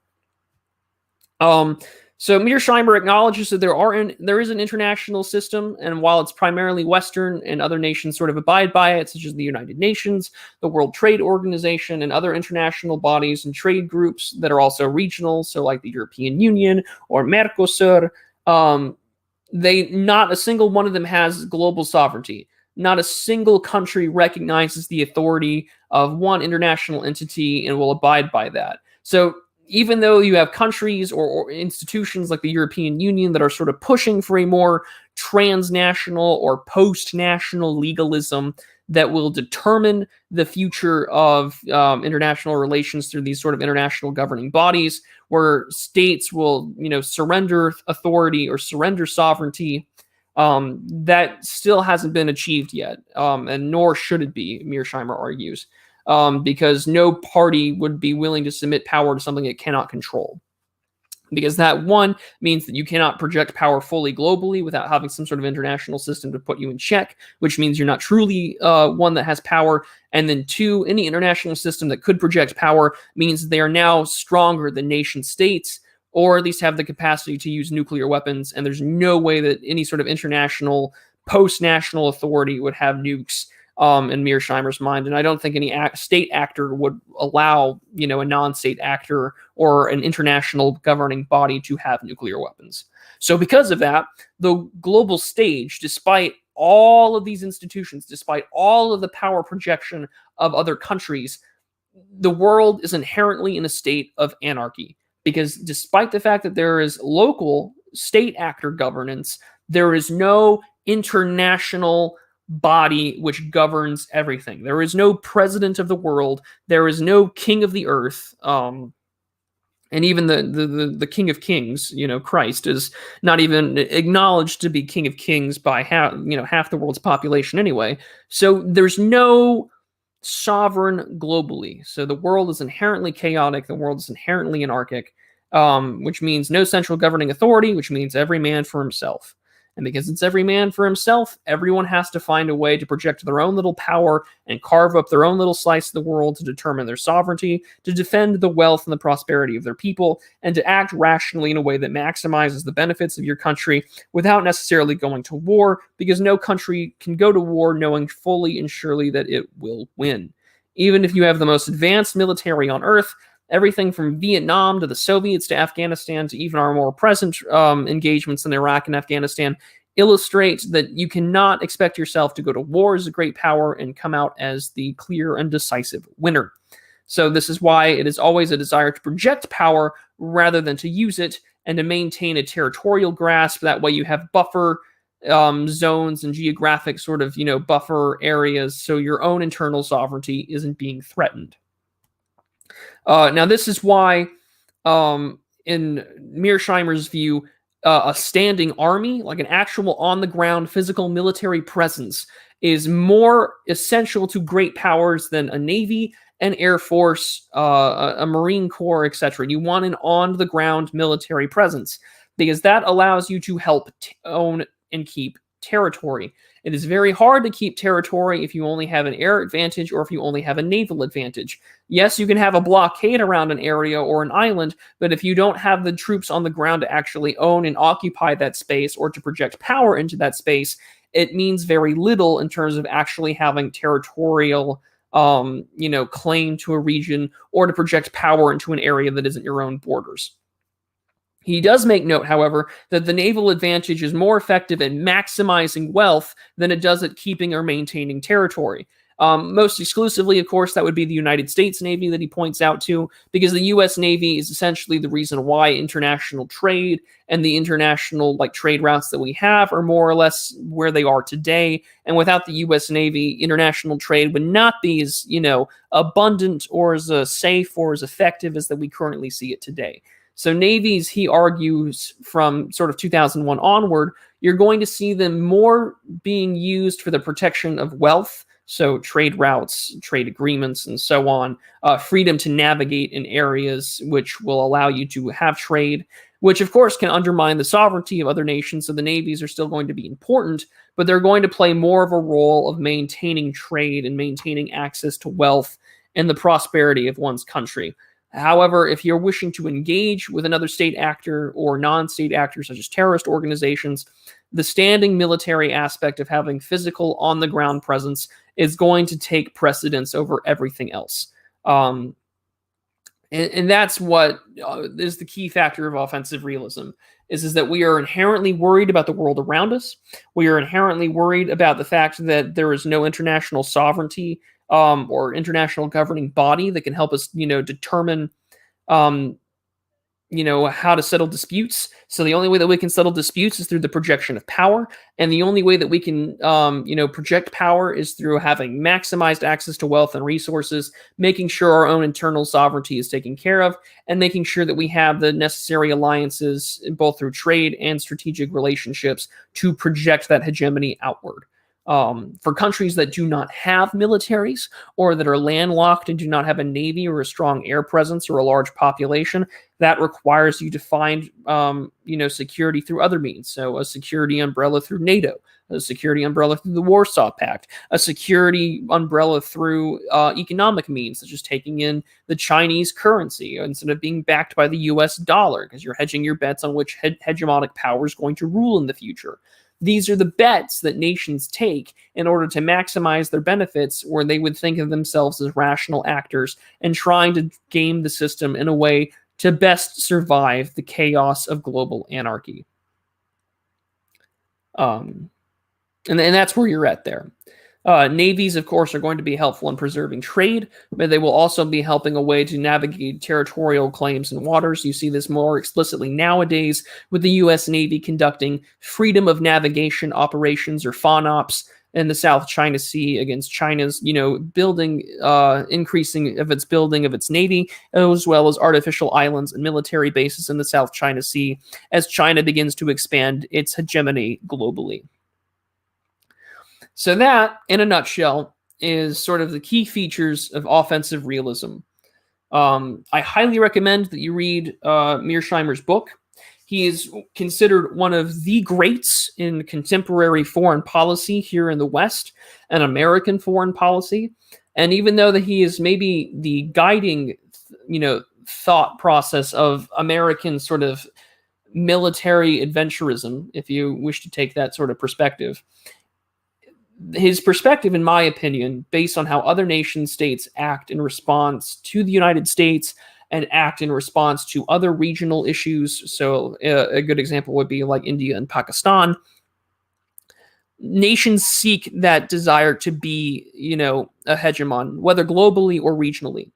So Mearsheimer acknowledges that there is an international system, and while it's primarily Western and other nations sort of abide by it, such as the United Nations, the World Trade Organization, and other international bodies and trade groups that are also regional, so like the European Union or Mercosur, not a single one of them has global sovereignty. Not a single country recognizes the authority of one international entity and will abide by that. So even though you have countries or institutions like the European Union that are sort of pushing for a more transnational or post-national legalism that will determine the future of international relations through these sort of international governing bodies, where states will, surrender authority or surrender sovereignty, that still hasn't been achieved yet, and nor should it be, Mearsheimer argues. Because no party would be willing to submit power to something it cannot control. Because that, one, means that you cannot project power fully globally without having some sort of international system to put you in check, which means you're not truly one that has power. And then two, any international system that could project power means they are now stronger than nation states, or at least have the capacity to use nuclear weapons. And there's no way that any sort of international, post-national authority would have nukes in Mearsheimer's mind. And I don't think any state actor would allow, a non-state actor or an international governing body to have nuclear weapons. So because of that, the global stage, despite all of these institutions, despite all of the power projection of other countries, the world is inherently in a state of anarchy. Because despite the fact that there is local state actor governance, there is no international body which governs everything. There is no president of the world. There is no king of the earth. And even the King of Kings, Christ, is not even acknowledged to be King of Kings by half the world's population anyway. So there's no sovereign globally. So the world is inherently chaotic. The world is inherently anarchic, which means no central governing authority, which means every man for himself. And because it's every man for himself, everyone has to find a way to project their own little power and carve up their own little slice of the world to determine their sovereignty, to defend the wealth and the prosperity of their people, and to act rationally in a way that maximizes the benefits of your country without necessarily going to war, because no country can go to war knowing fully and surely that it will win. Even if you have the most advanced military on earth, everything from Vietnam to the Soviets to Afghanistan to even our more present engagements in Iraq and Afghanistan illustrate that you cannot expect yourself to go to war as a great power and come out as the clear and decisive winner. So this is why it is always a desire to project power rather than to use it, and to maintain a territorial grasp. That way you have buffer zones and geographic sort of, buffer areas, so your own internal sovereignty isn't being threatened. Now, this is why, in Mearsheimer's view, a standing army, like an actual on-the-ground physical military presence, is more essential to great powers than a navy, an air force, a marine corps, etc. You want an on-the-ground military presence, because that allows you to help own and keep territory. It is very hard to keep territory if you only have an air advantage or if you only have a naval advantage. Yes, you can have a blockade around an area or an island, but if you don't have the troops on the ground to actually own and occupy that space or to project power into that space, it means very little in terms of actually having territorial claim to a region or to project power into an area that isn't your own borders. He does make note, however, that the naval advantage is more effective at maximizing wealth than it does at keeping or maintaining territory. Most exclusively, of course, that would be the United States Navy that he points out to, because the U.S. Navy is essentially the reason why international trade and the international trade routes that we have are more or less where they are today. And without the U.S. Navy, international trade would not be as abundant or as safe or as effective as that we currently see it today. So navies, he argues, from sort of 2001 onward, you're going to see them more being used for the protection of wealth, so trade routes, trade agreements, and so on, freedom to navigate in areas which will allow you to have trade, which of course can undermine the sovereignty of other nations. So the navies are still going to be important, but they're going to play more of a role of maintaining trade and maintaining access to wealth and the prosperity of one's country. However, if you're wishing to engage with another state actor or non-state actors such as terrorist organizations, the standing military aspect of having physical on-the-ground presence is going to take precedence over everything else. And that's what is the key factor of offensive realism, is that we are inherently worried about the world around us. We are inherently worried about the fact that there is no international sovereignty or international governing body that can help us, determine, how to settle disputes. So the only way that we can settle disputes is through the projection of power. And the only way that we can, project power is through having maximized access to wealth and resources, making sure our own internal sovereignty is taken care of, and making sure that we have the necessary alliances, both through trade and strategic relationships, to project that hegemony outward. For countries that do not have militaries or that are landlocked and do not have a navy or a strong air presence or a large population, that requires you to find, security through other means. So a security umbrella through NATO, a security umbrella through the Warsaw Pact, a security umbrella through economic means, such as taking in the Chinese currency instead of being backed by the US dollar, because you're hedging your bets on which hegemonic power is going to rule in the future. These are the bets that nations take in order to maximize their benefits, where they would think of themselves as rational actors and trying to game the system in a way to best survive the chaos of global anarchy. And that's where you're at there. Navies, of course, are going to be helpful in preserving trade, but they will also be helping a way to navigate territorial claims and waters. You see this more explicitly nowadays with the U.S. Navy conducting freedom of navigation operations, or FONOPs, in the South China Sea against China's, building, increasing of its building of its navy, as well as artificial islands and military bases in the South China Sea as China begins to expand its hegemony globally. So that, in a nutshell, is sort of the key features of offensive realism. I highly recommend that you read Mearsheimer's book. He is considered one of the greats in contemporary foreign policy here in the West and American foreign policy. And even though that he is maybe the guiding, thought process of American sort of military adventurism, if you wish to take that sort of perspective, his perspective, in my opinion, based on how other nation states act in response to the United States and act in response to other regional issues. So a good example would be like India and Pakistan. Nations seek that desire to be, a hegemon, whether globally or regionally.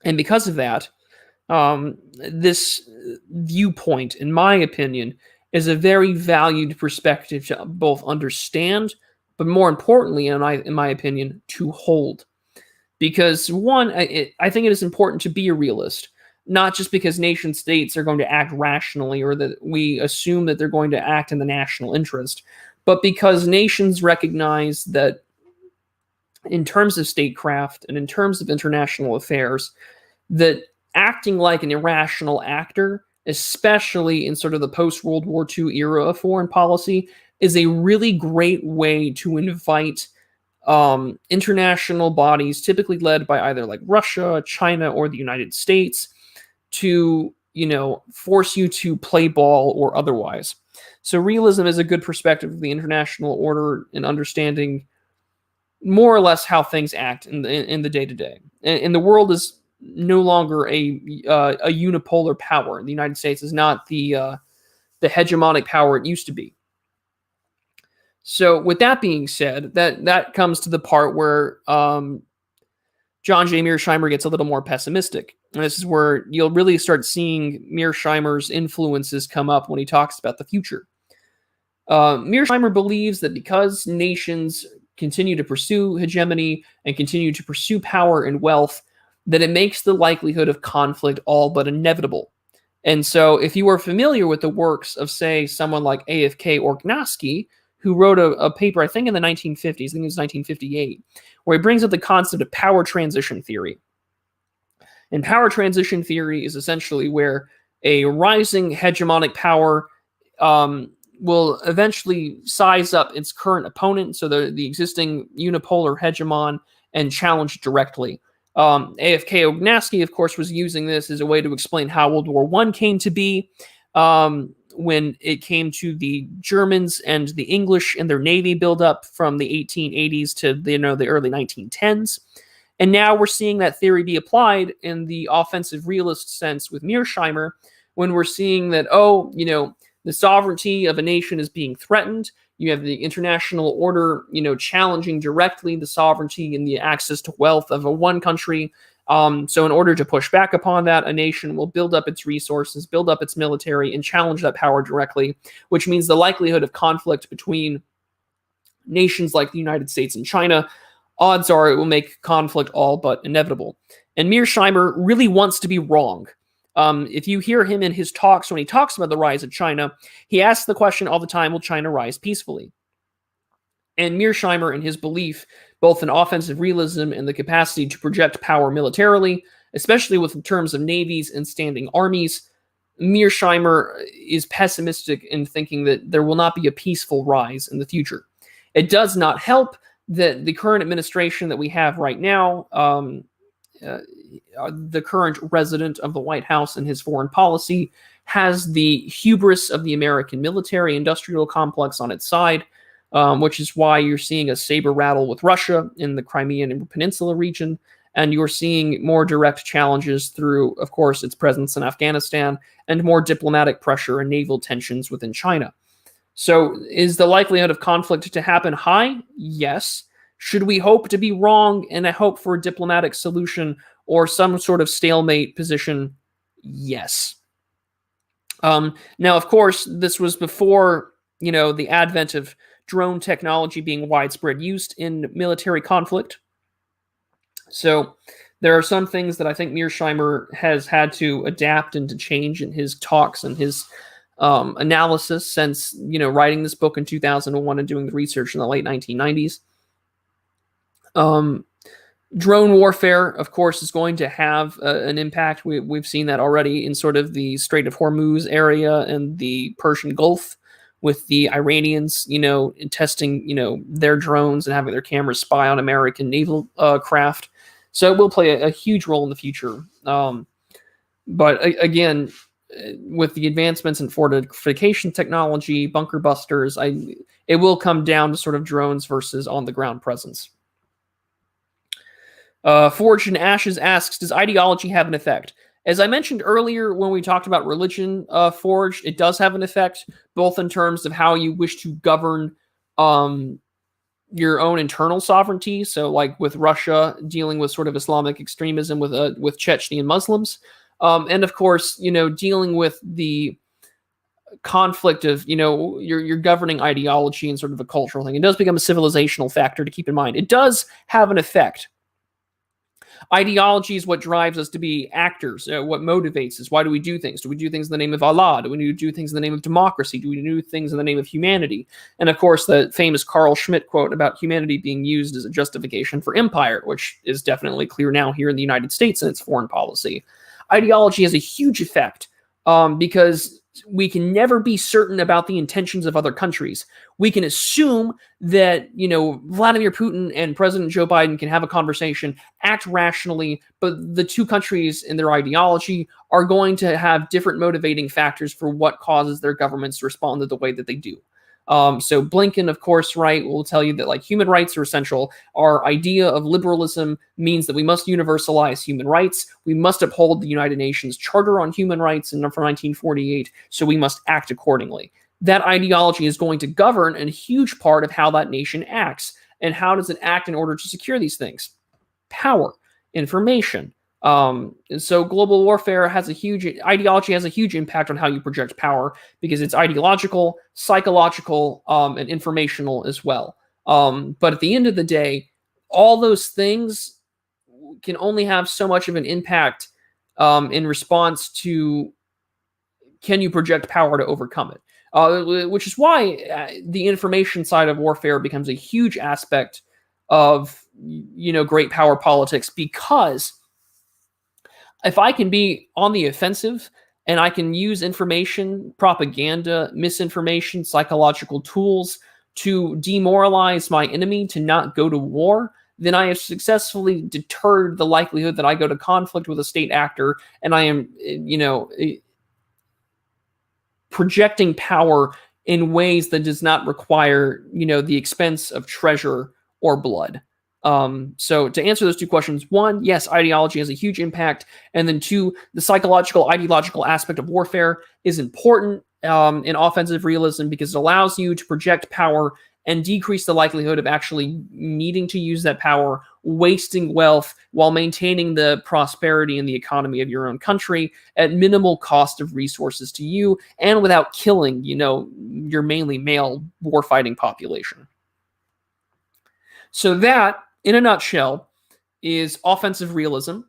And because of that, this viewpoint, in my opinion, is a very valued perspective to both understand, but more importantly, in my opinion, to hold. Because one, I think it is important to be a realist, not just because nation states are going to act rationally or that we assume that they're going to act in the national interest, but because nations recognize that in terms of statecraft and in terms of international affairs, that acting like an irrational actor, especially in sort of the post-World War II era of foreign policy, is a really great way to invite international bodies, typically led by either like Russia, China, or the United States, to, force you to play ball or otherwise. So realism is a good perspective of the international order and understanding more or less how things act in the day-to-day. And the world is no longer a unipolar power. The United States is not the hegemonic power it used to be. So with that being said, that comes to the part where John J. Mearsheimer gets a little more pessimistic. And this is where you'll really start seeing Mearsheimer's influences come up when he talks about the future. Mearsheimer believes that because nations continue to pursue hegemony and continue to pursue power and wealth, that it makes the likelihood of conflict all but inevitable. And so if you are familiar with the works of, say, someone like AFK Orgnansky, who wrote a paper, I think in the 1950s, I think it was 1958, where he brings up the concept of power transition theory. And power transition theory is essentially where a rising hegemonic power will eventually size up its current opponent, so the existing unipolar hegemon, and challenge directly. AFK Orgnansky, of course, was using this as a way to explain how World War I came to be, when it came to the Germans and the English and their navy buildup from the 1880s to the early 1910s. And now we're seeing that theory be applied in the offensive realist sense with Mearsheimer, when we're seeing that, the sovereignty of a nation is being threatened. You have the international order, challenging directly the sovereignty and the access to wealth of one country. So in order to push back upon that, a nation will build up its resources, build up its military, and challenge that power directly, which means the likelihood of conflict between nations like the United States and China, odds are it will make conflict all but inevitable. And Mearsheimer really wants to be wrong. If you hear him in his talks, when he talks about the rise of China, he asks the question all the time, will China rise peacefully? And Mearsheimer, in his belief, both in offensive realism and the capacity to project power militarily, especially with terms of navies and standing armies, Mearsheimer is pessimistic in thinking that there will not be a peaceful rise in the future. It does not help that the current administration that we have right now, the current resident of the White House and his foreign policy, has the hubris of the American military-industrial complex on its side, which is why you're seeing a saber rattle with Russia in the Crimean Peninsula region, and you're seeing more direct challenges through, of course, its presence in Afghanistan, and more diplomatic pressure and naval tensions within China. So is the likelihood of conflict to happen high? Yes. Should we hope to be wrong and I hope for a diplomatic solution or some sort of stalemate position? Yes. Now, of course, this was before, the advent of drone technology being widespread used in military conflict. So there are some things that I think Mearsheimer has had to adapt and to change in his talks and his analysis since, writing this book in 2001 and doing the research in the late 1990s. Drone warfare, of course, is going to have an impact. We've seen that already in sort of the Strait of Hormuz area and the Persian Gulf with the Iranians, testing, their drones and having their cameras spy on American naval craft. So it will play a huge role in the future. But again, with the advancements in fortification technology, bunker busters, it will come down to sort of drones versus on-the-ground presence. Forged in Ashes asks, does ideology have an effect? As I mentioned earlier when we talked about religion, Forged, it does have an effect, both in terms of how you wish to govern your own internal sovereignty. So like with Russia dealing with sort of Islamic extremism with Chechen Muslims. And of course, dealing with the conflict of, your governing ideology and sort of a cultural thing. It does become a civilizational factor to keep in mind. It does have an effect. Ideology is what drives us to be actors, what motivates us. Why do we do things? Do we do things in the name of Allah? Do we do things in the name of democracy? Do we do things in the name of humanity? And of course, the famous Carl Schmitt quote about humanity being used as a justification for empire, which is definitely clear now here in the United States in its foreign policy. Ideology has a huge effect because we can never be certain about the intentions of other countries. We can assume that, Vladimir Putin and President Joe Biden can have a conversation, act rationally, but the two countries in their ideology are going to have different motivating factors for what causes their governments to respond to the way that they do. So Blinken, of course, will tell you that human rights are essential. Our idea of liberalism means that we must universalize human rights. We must uphold the United Nations Charter on Human Rights from 1948. So we must act accordingly. That ideology is going to govern a huge part of how that nation acts. And how does it act in order to secure these things? Power, information. So global warfare ideology has a huge impact on how you project power because it's ideological, psychological, and informational as well. But at the end of the day, all those things can only have so much of an impact in response to can you project power to overcome it? Which is why the information side of warfare becomes a huge aspect of, great power politics, because if I can be on the offensive and I can use information, propaganda, misinformation, psychological tools to demoralize my enemy to not go to war, then I have successfully deterred the likelihood that I go to conflict with a state actor, and I am, projecting power in ways that does not require, the expense of treasure or blood. So to answer those two questions, one, yes, ideology has a huge impact. And then two, the psychological, ideological aspect of warfare is important in offensive realism because it allows you to project power and decrease the likelihood of actually needing to use that power, wasting wealth while maintaining the prosperity and the economy of your own country at minimal cost of resources to you and without killing, your mainly male warfighting population. So that, in a nutshell, is offensive realism.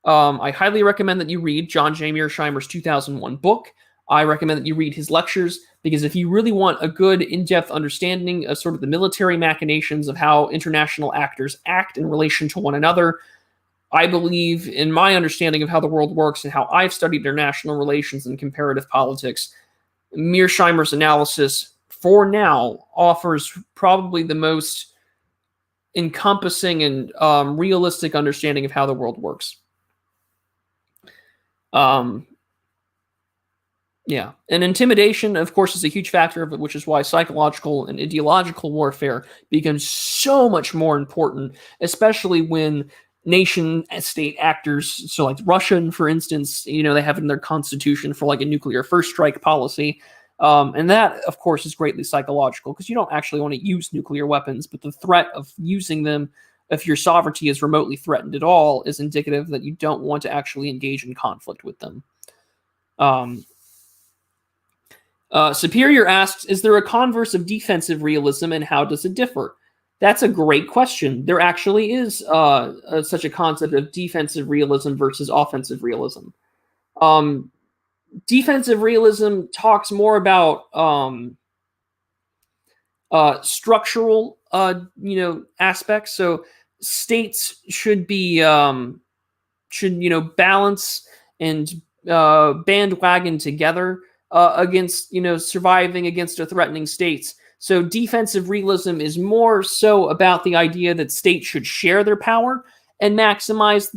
I highly recommend that you read John J. Mearsheimer's 2001 book. I recommend that you read his lectures, because if you really want a good in-depth understanding of sort of the military machinations of how international actors act in relation to one another, I believe, in my understanding of how the world works and how I've studied international relations and comparative politics, Mearsheimer's analysis, for now, offers probably the most encompassing and realistic understanding of how the world works. Yeah, and intimidation, of course, is a huge factor of it, which is why psychological and ideological warfare becomes so much more important, especially when nation-state actors, so like Russia, for instance, they have in their constitution for like a nuclear first strike policy. And that, of course, is greatly psychological because you don't actually want to use nuclear weapons, but the threat of using them, if your sovereignty is remotely threatened at all, is indicative that you don't want to actually engage in conflict with them. Superior asks, is there a converse of defensive realism and how does it differ? That's a great question. There actually is such a concept of defensive realism versus offensive realism. Defensive realism talks more about structural, aspects. So states should be balance and bandwagon together against surviving against a threatening states. So defensive realism is more so about the idea that states should share their power and maximize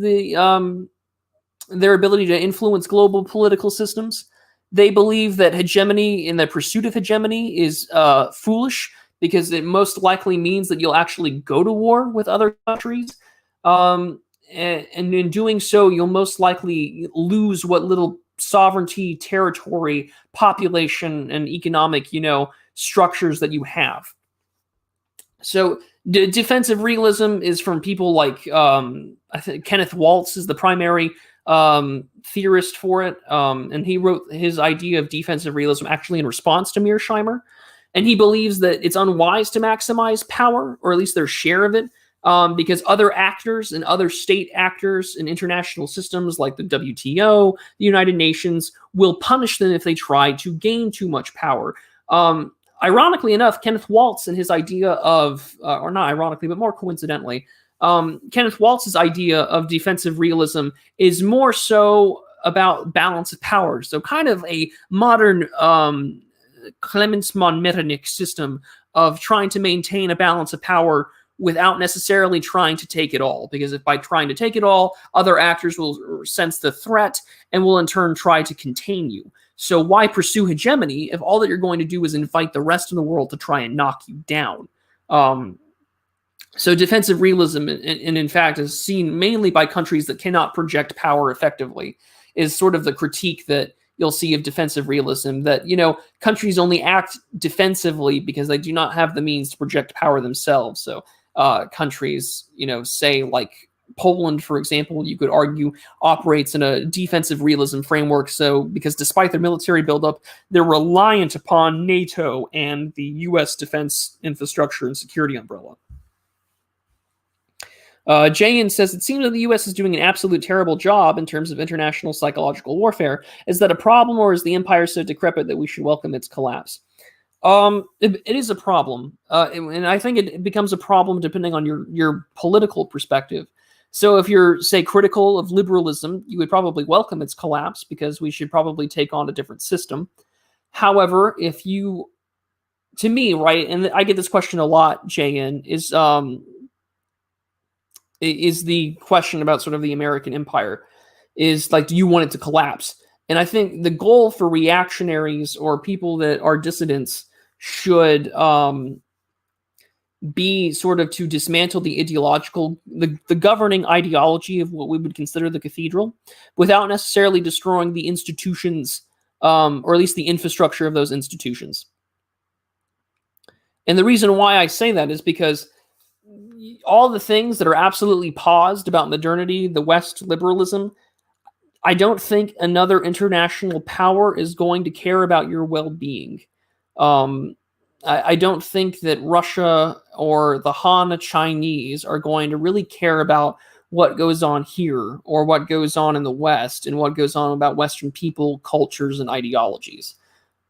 their ability to influence global political systems. They believe that hegemony, in the pursuit of hegemony, is foolish because it most likely means that you'll actually go to war with other countries. And in doing so, you'll most likely lose what little sovereignty, territory, population, and economic, structures that you have. So defensive realism is from people like I think Kenneth Waltz is the primary theorist for it, and he wrote his idea of defensive realism actually in response to Mearsheimer, and he believes that it's unwise to maximize power, or at least their share of it, because other actors and other state actors in international systems like the WTO, the United Nations, will punish them if they try to gain too much power. Ironically enough, Kenneth Waltz and his idea of, or not ironically, but more coincidentally, Kenneth Waltz's idea of defensive realism is more so about balance of power. So kind of a modern Clemens von Metternich system of trying to maintain a balance of power without necessarily trying to take it all. Because if by trying to take it all, other actors will sense the threat and will in turn try to contain you. So why pursue hegemony if all that you're going to do is invite the rest of the world to try and knock you down? So defensive realism, and in fact, is seen mainly by countries that cannot project power effectively, is sort of the critique that you'll see of defensive realism, that, countries only act defensively because they do not have the means to project power themselves. So countries, say like Poland, for example, you could argue operates in a defensive realism framework. So because despite their military buildup, they're reliant upon NATO and the U.S. defense infrastructure and security umbrella. Jayan says, it seems that the U.S. is doing an absolute terrible job in terms of international psychological warfare. Is that a problem, or is the empire so decrepit that we should welcome its collapse? It is a problem, and I think it becomes a problem depending on your political perspective. So if you're, say, critical of liberalism, you would probably welcome its collapse because we should probably take on a different system. However, to me, right, and I get this question a lot, Jayan, is the question about sort of the American empire, is like, do you want it to collapse? And I think the goal for reactionaries or people that are dissidents should be sort of to dismantle the governing ideology of what we would consider the cathedral without necessarily destroying the institutions, or at least the infrastructure of those institutions. And the reason why I say that is because all the things that are absolutely paused about modernity, the West, liberalism, I don't think another international power is going to care about your well-being. I don't think that Russia or the Han Chinese are going to really care about what goes on here or what goes on in the West and what goes on about Western people, cultures, and ideologies.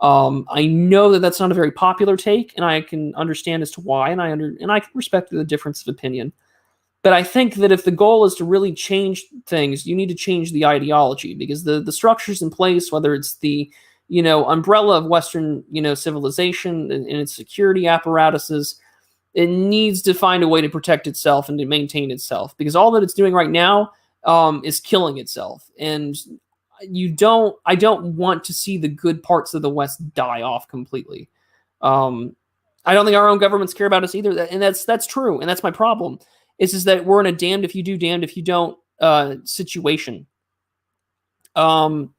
I know that that's not a very popular take, and I can understand as to why, and I can respect the difference of opinion. But I think that if the goal is to really change things, you need to change the ideology, because the structures in place, whether it's the umbrella of Western civilization and its security apparatuses, it needs to find a way to protect itself and to maintain itself, because all that it's doing right now is killing itself. And I don't want to see the good parts of the West die off completely. I don't think our own governments care about us either, and that's true, and that's my problem. Is that we're in a damned if you do, damned if you don't situation. And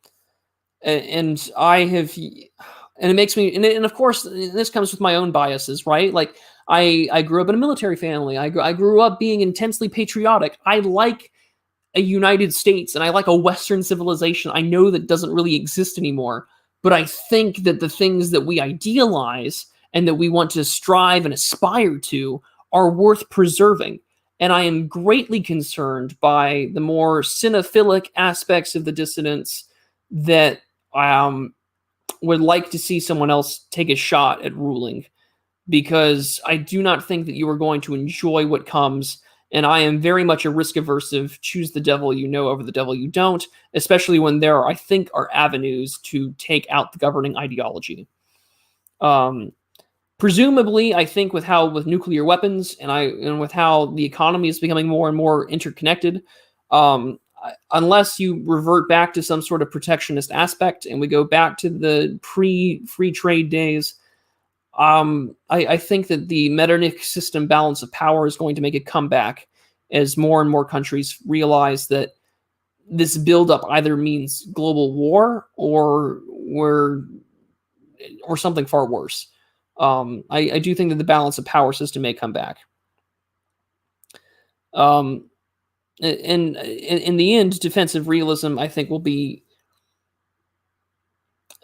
And it makes me, and of course, this comes with my own biases, right? Like, I grew up in a military family. I grew up being intensely patriotic. I like a United States and I like a Western civilization. I know that doesn't really exist anymore, but I think that the things that we idealize and that we want to strive and aspire to are worth preserving. And I am greatly concerned by the more cinephilic aspects of the dissidents that would like to see someone else take a shot at ruling, because I do not think that you are going to enjoy what comes. And I am very much a risk-aversive, choose the devil you know over the devil you don't, especially when there, I think, are avenues to take out the governing ideology. Presumably, I think with nuclear weapons and with how the economy is becoming more and more interconnected, unless you revert back to some sort of protectionist aspect and we go back to the pre-free trade days, I think that the Metternich system balance of power is going to make a comeback as more and more countries realize that this buildup either means global war or something far worse. I do think that the balance of power system may come back. And in the end, defensive realism, I think, will be,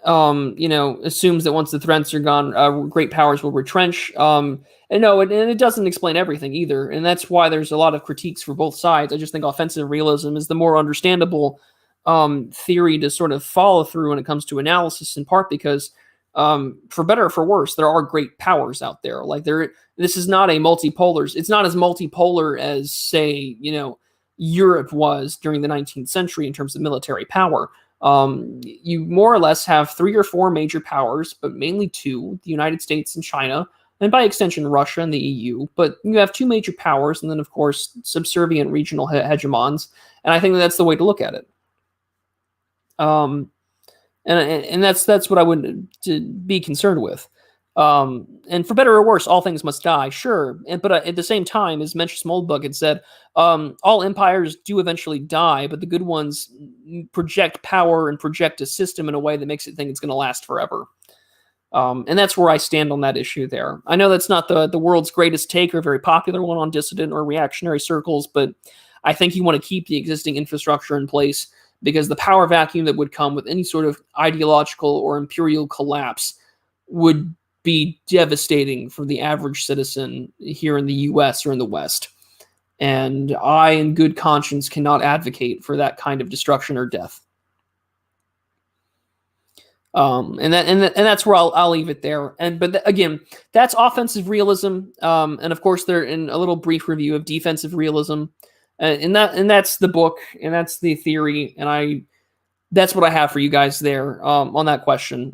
assumes that once the threats are gone, great powers will retrench. And it doesn't explain everything either. And that's why there's a lot of critiques for both sides. I just think offensive realism is the more understandable theory to sort of follow through when it comes to analysis, in part because, for better or for worse, there are great powers out there. Like, this is not a multipolar. It's not as multipolar as, say, Europe was during the 19th century in terms of military power. You more or less have 3 or 4 major powers, but mainly 2, the United States and China, and by extension, Russia and the EU. But you have 2 major powers, and then, of course, subservient regional hegemons. And I think that's the way to look at it. And that's what I would be concerned with. And for better or worse, all things must die, sure. But at the same time, as Mencius Moldbug had said, all empires do eventually die, but the good ones project power and project a system in a way that makes it think it's going to last forever. And that's where I stand on that issue there. I know that's not the world's greatest take or very popular one on dissident or reactionary circles, but I think you want to keep the existing infrastructure in place, because the power vacuum that would come with any sort of ideological or imperial collapse would be devastating for the average citizen here in the US or in the West. And I, in good conscience, cannot advocate for that kind of destruction or death. And that's where I'll leave it there. But again, that's offensive realism. And of course, they're in a little brief review of defensive realism. And that's the book, and that's the theory, and that's what I have for you guys there on that question.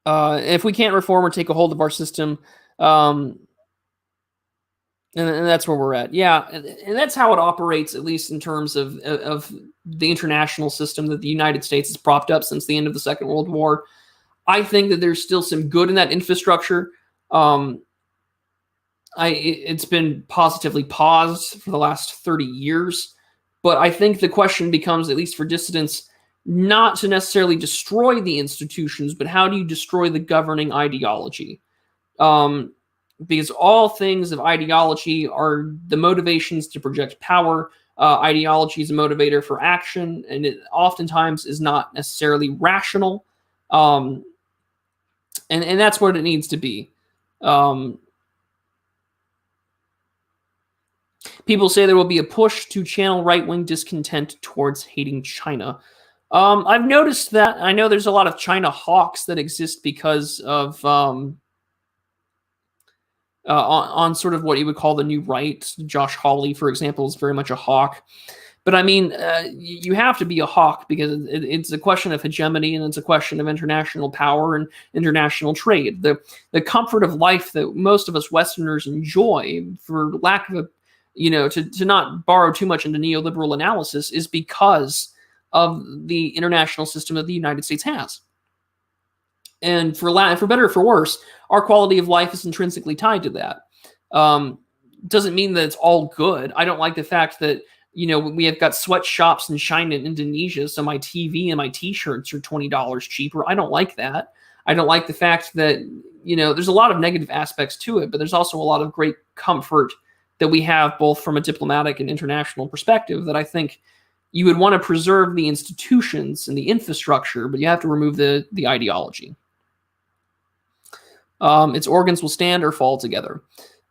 If we can't reform or take a hold of our system, and that's where we're at. Yeah, and that's how it operates, at least in terms of the international system that the United States has propped up since the end of the Second World War. I think that there's still some good in that infrastructure. It's been positively paused for the last 30 years, but I think the question becomes, at least for dissidents, not to necessarily destroy the institutions, but how do you destroy the governing ideology? Because all things of ideology are the motivations to project power. Ideology is a motivator for action, and it oftentimes is not necessarily rational. And that's what it needs to be. People say there will be a push to channel right-wing discontent towards hating China. I've noticed that. I know there's a lot of China hawks that exist because of on sort of what you would call the new right. Josh Hawley, for example, is very much a hawk. But I mean, you have to be a hawk because it's a question of hegemony, and it's a question of international power and international trade. The comfort of life that most of us Westerners enjoy, for lack of a, to not borrow too much into neoliberal analysis, is because of the international system that the United States has. And for better or for worse, our quality of life is intrinsically tied to that. Doesn't mean that it's all good. I don't like the fact that we have got sweatshops in China and Indonesia, so my TV and my t-shirts are $20 cheaper. I don't like that. I don't like the fact that, there's a lot of negative aspects to it, but there's also a lot of great comfort that we have both from a diplomatic and international perspective that I think you would want to preserve the institutions and the infrastructure, but you have to remove the ideology. Its organs will stand or fall together.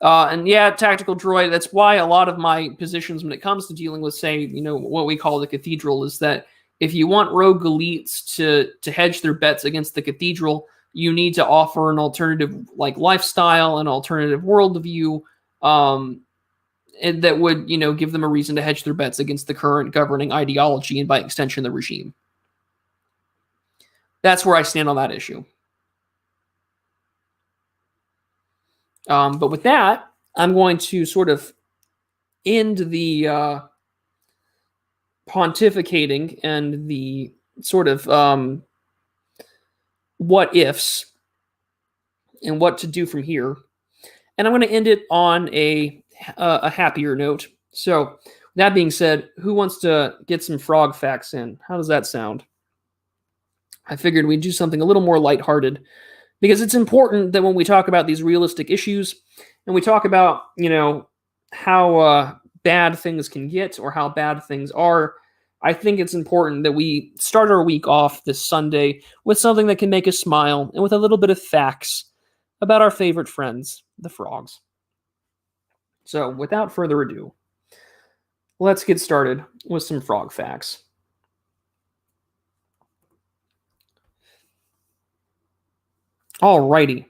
And yeah, tactical droid, that's why a lot of my positions when it comes to dealing with, say, what we call the cathedral is that if you want rogue elites to hedge their bets against the cathedral, you need to offer an alternative lifestyle, an alternative worldview, that would, give them a reason to hedge their bets against the current governing ideology and by extension the regime. That's where I stand on that issue. But with that, I'm going to sort of end the pontificating and the sort of what ifs and what to do from here. And I'm going to end it on a happier note. So that being said, who wants to get some frog facts in? How does that sound? I figured we'd do something a little more lighthearted, because it's important that when we talk about these realistic issues and we talk about, how bad things can get or how bad things are, I think it's important that we start our week off this Sunday with something that can make us smile and with a little bit of facts about our favorite friends, the frogs. So without further ado, let's get started with some frog facts. Alrighty,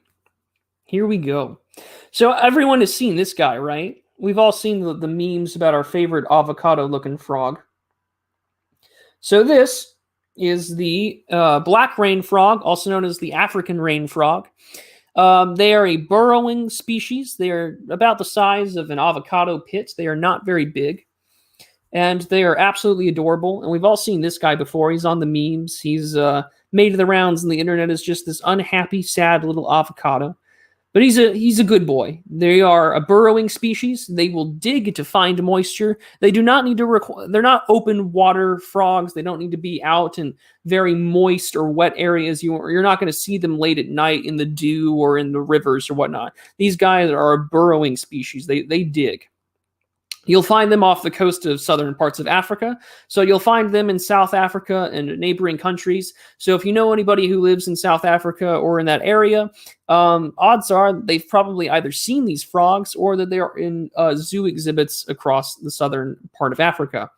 here we go. So everyone has seen this guy, right? We've all seen the memes about our favorite avocado-looking frog. So this is the black rain frog, also known as the African rain frog. They are a burrowing species. They are about the size of an avocado pit. They are not very big. And they are absolutely adorable. And we've all seen this guy before. He's on the memes. He's made the rounds on the internet as just this unhappy, sad little avocado. But he's a good boy. They are a burrowing species. They will dig to find moisture. They do not need to they're not open water frogs. They don't need to be out in very moist or wet areas. You're not going to see them late at night in the dew or in the rivers or whatnot. These guys are a burrowing species. They dig. You'll find them off the coast of southern parts of Africa. So you'll find them in South Africa and neighboring countries. So if you know anybody who lives in South Africa or in that area, odds are they've probably either seen these frogs or that they are in zoo exhibits across the southern part of Africa.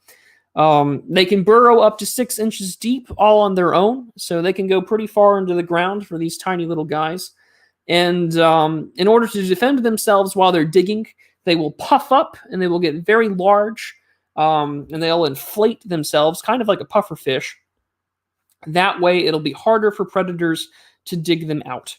They can burrow up to 6 inches deep all on their own. So they can go pretty far into the ground for these tiny little guys. And in order to defend themselves while they're digging, they will puff up and they will get very large, and they'll inflate themselves, kind of like a puffer fish. That way, it'll be harder for predators to dig them out.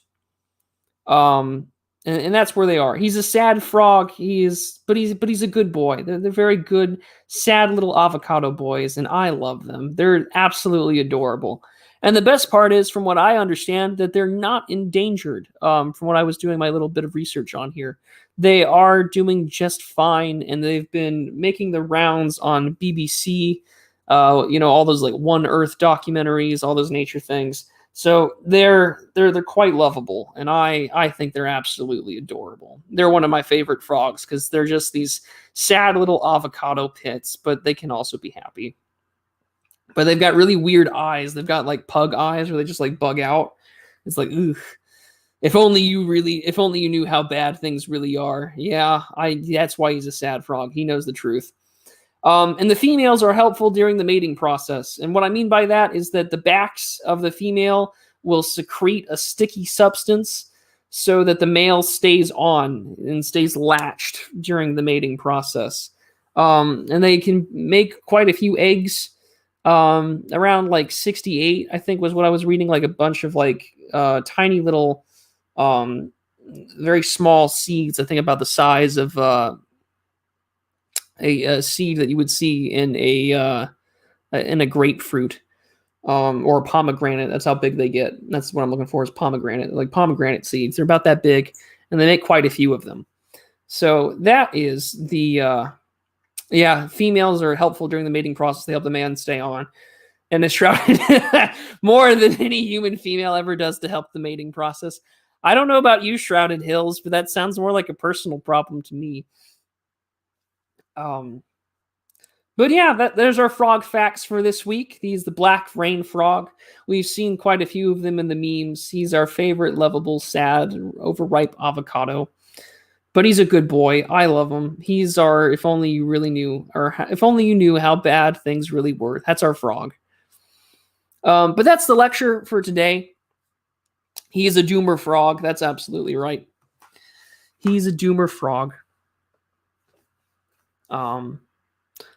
And that's where they are. He's a sad frog. But he's a good boy. They're very good, sad little avocado boys, and I love them. They're absolutely adorable. And the best part is, from what I understand, that they're not endangered. From what I was doing my little bit of research on here, they are doing just fine, and they've been making the rounds on BBC. All those One Earth documentaries, all those nature things. So they're quite lovable, and I think they're absolutely adorable. They're one of my favorite frogs because they're just these sad little avocado pits, but they can also be happy. But they've got really weird eyes. They've got pug eyes where they just bug out. It's ugh. If only you knew how bad things really are. Yeah, that's why he's a sad frog. He knows the truth. And the females are helpful during the mating process. And what I mean by that is that the backs of the female will secrete a sticky substance so that the male stays on and stays latched during the mating process. And they can make quite a few eggs. Around 68, I think was what I was reading, a bunch of tiny little very small seeds, I think about the size of a seed that you would see in a grapefruit or a pomegranate. That's how big they get. That's what I'm looking for, is pomegranate, pomegranate seeds. They're about that big, and they make quite a few of them. So that is the Yeah, females are helpful during the mating process. They help the man stay on. And it's shrouded more than any human female ever does to help the mating process. I don't know about you, Shrouded Hills, but that sounds more like a personal problem to me. But yeah, there's our frog facts for this week. He's the black rain frog. We've seen quite a few of them in the memes. He's our favorite lovable, sad, overripe avocado. But he's a good boy. I love him. He's our if only you really knew, or if only you knew how bad things really were. That's our frog. But that's the lecture for today. He is a doomer frog. That's absolutely right. He's a doomer frog.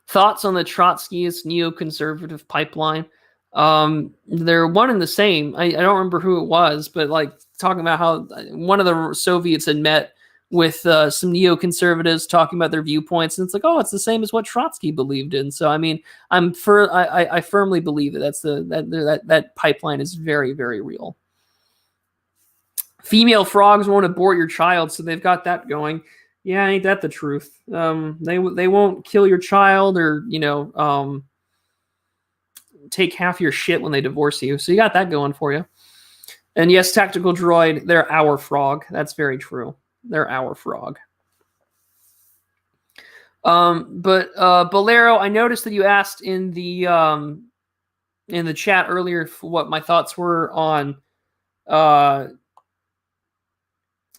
Thoughts on the Trotskyist neoconservative pipeline? They're one and the same. I don't remember who it was, but like talking about how one of the Soviets had met with some neoconservatives talking about their viewpoints, and it's like, oh, it's the same as what Trotsky believed in. So I mean, I firmly believe that that pipeline is very, very real. Female frogs won't abort your child, so they've got that going. Yeah, ain't that the truth? They won't kill your child or take half your shit when they divorce you. So you got that going for you. And yes, Tactical Droid, they're our frog. That's very true. They're our frog. But Bolero, I noticed that you asked in the chat earlier what my thoughts were on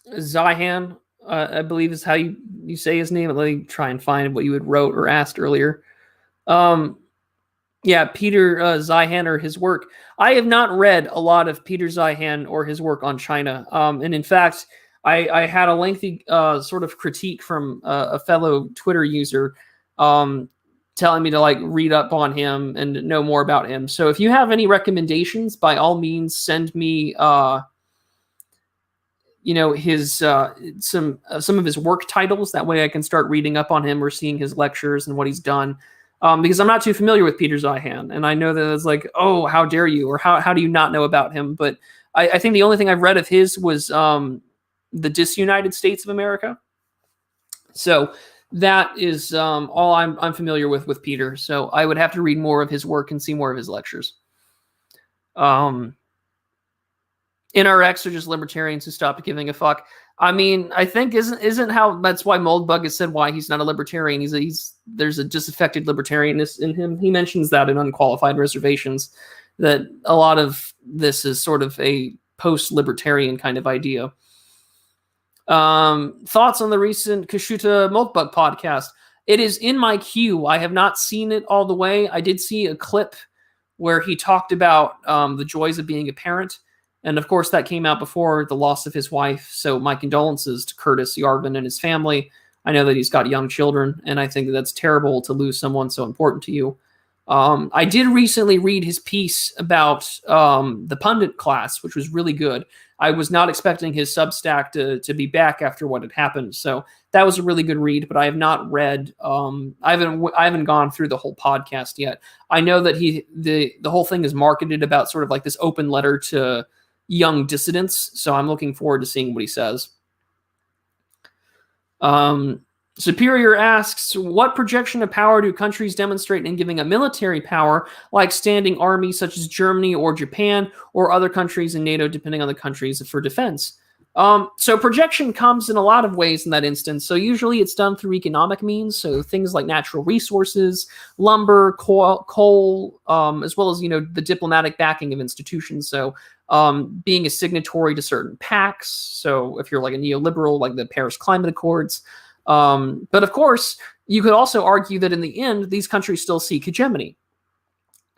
Zihan. I believe is how you say his name. Let me try and find what you had wrote or asked earlier. Yeah, Peter Zihan or his work. I have not read a lot of Peter Zihan or his work on China. And in fact, I had a lengthy sort of critique from a fellow Twitter user telling me to like read up on him and know more about him. So if you have any recommendations, by all means, send me his some of his work titles. That way I can start reading up on him or seeing his lectures and what he's done. Because I'm not too familiar with Peter Zihan, and I know that it's like, oh, how dare you, or how do you not know about him? But I think the only thing I've read of his was the Disunited States of America. So that is all I'm familiar with Peter. So I would have to read more of his work and see more of his lectures. NRX are just libertarians who stopped giving a fuck. I mean, I think isn't how that's why Moldbug has said why he's not a libertarian. There's a disaffected libertarianness in him. He mentions that in Unqualified Reservations, that a lot of this is sort of a post-libertarian kind of idea. Thoughts on the recent Kashuta Moldbug podcast? It is in my queue. I have not seen it all the way. I did see a clip where he talked about the joys of being a parent. And of course, that came out before the loss of his wife. So my condolences to Curtis Yarvin and his family. I know that he's got young children, and I think that's terrible to lose someone so important to you. I did recently read his piece about the pundit class, which was really good. I was not expecting his Substack to be back after what had happened. So that was a really good read, but I have not read, I haven't gone through the whole podcast yet. I know that the whole thing is marketed about sort of like this open letter to young dissidents. So I'm looking forward to seeing what he says. Superior asks, what projection of power do countries demonstrate in giving a military power like standing armies such as Germany or Japan or other countries in NATO, depending on the countries, for defense? So projection comes in a lot of ways in that instance. So usually it's done through economic means. So things like natural resources, lumber, coal, as well as, the diplomatic backing of institutions. So being a signatory to certain pacts. So if you're like a neoliberal, like the Paris Climate Accords. But of course, you could also argue that in the end, these countries still seek hegemony.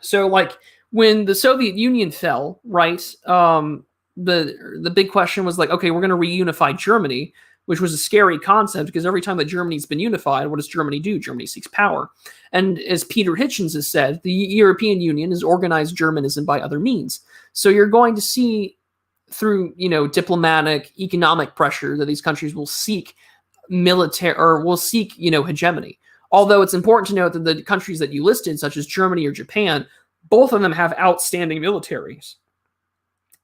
So like when the Soviet Union fell, right, the big question was like, okay, we're going to reunify Germany, which was a scary concept because every time that Germany's been unified, what does Germany do? Germany seeks power. And as Peter Hitchens has said, the European Union is organized Germanism by other means. So you're going to see through, diplomatic, economic pressure that these countries will seek hegemony. Although it's important to note that the countries that you listed, such as Germany or Japan, both of them have outstanding militaries.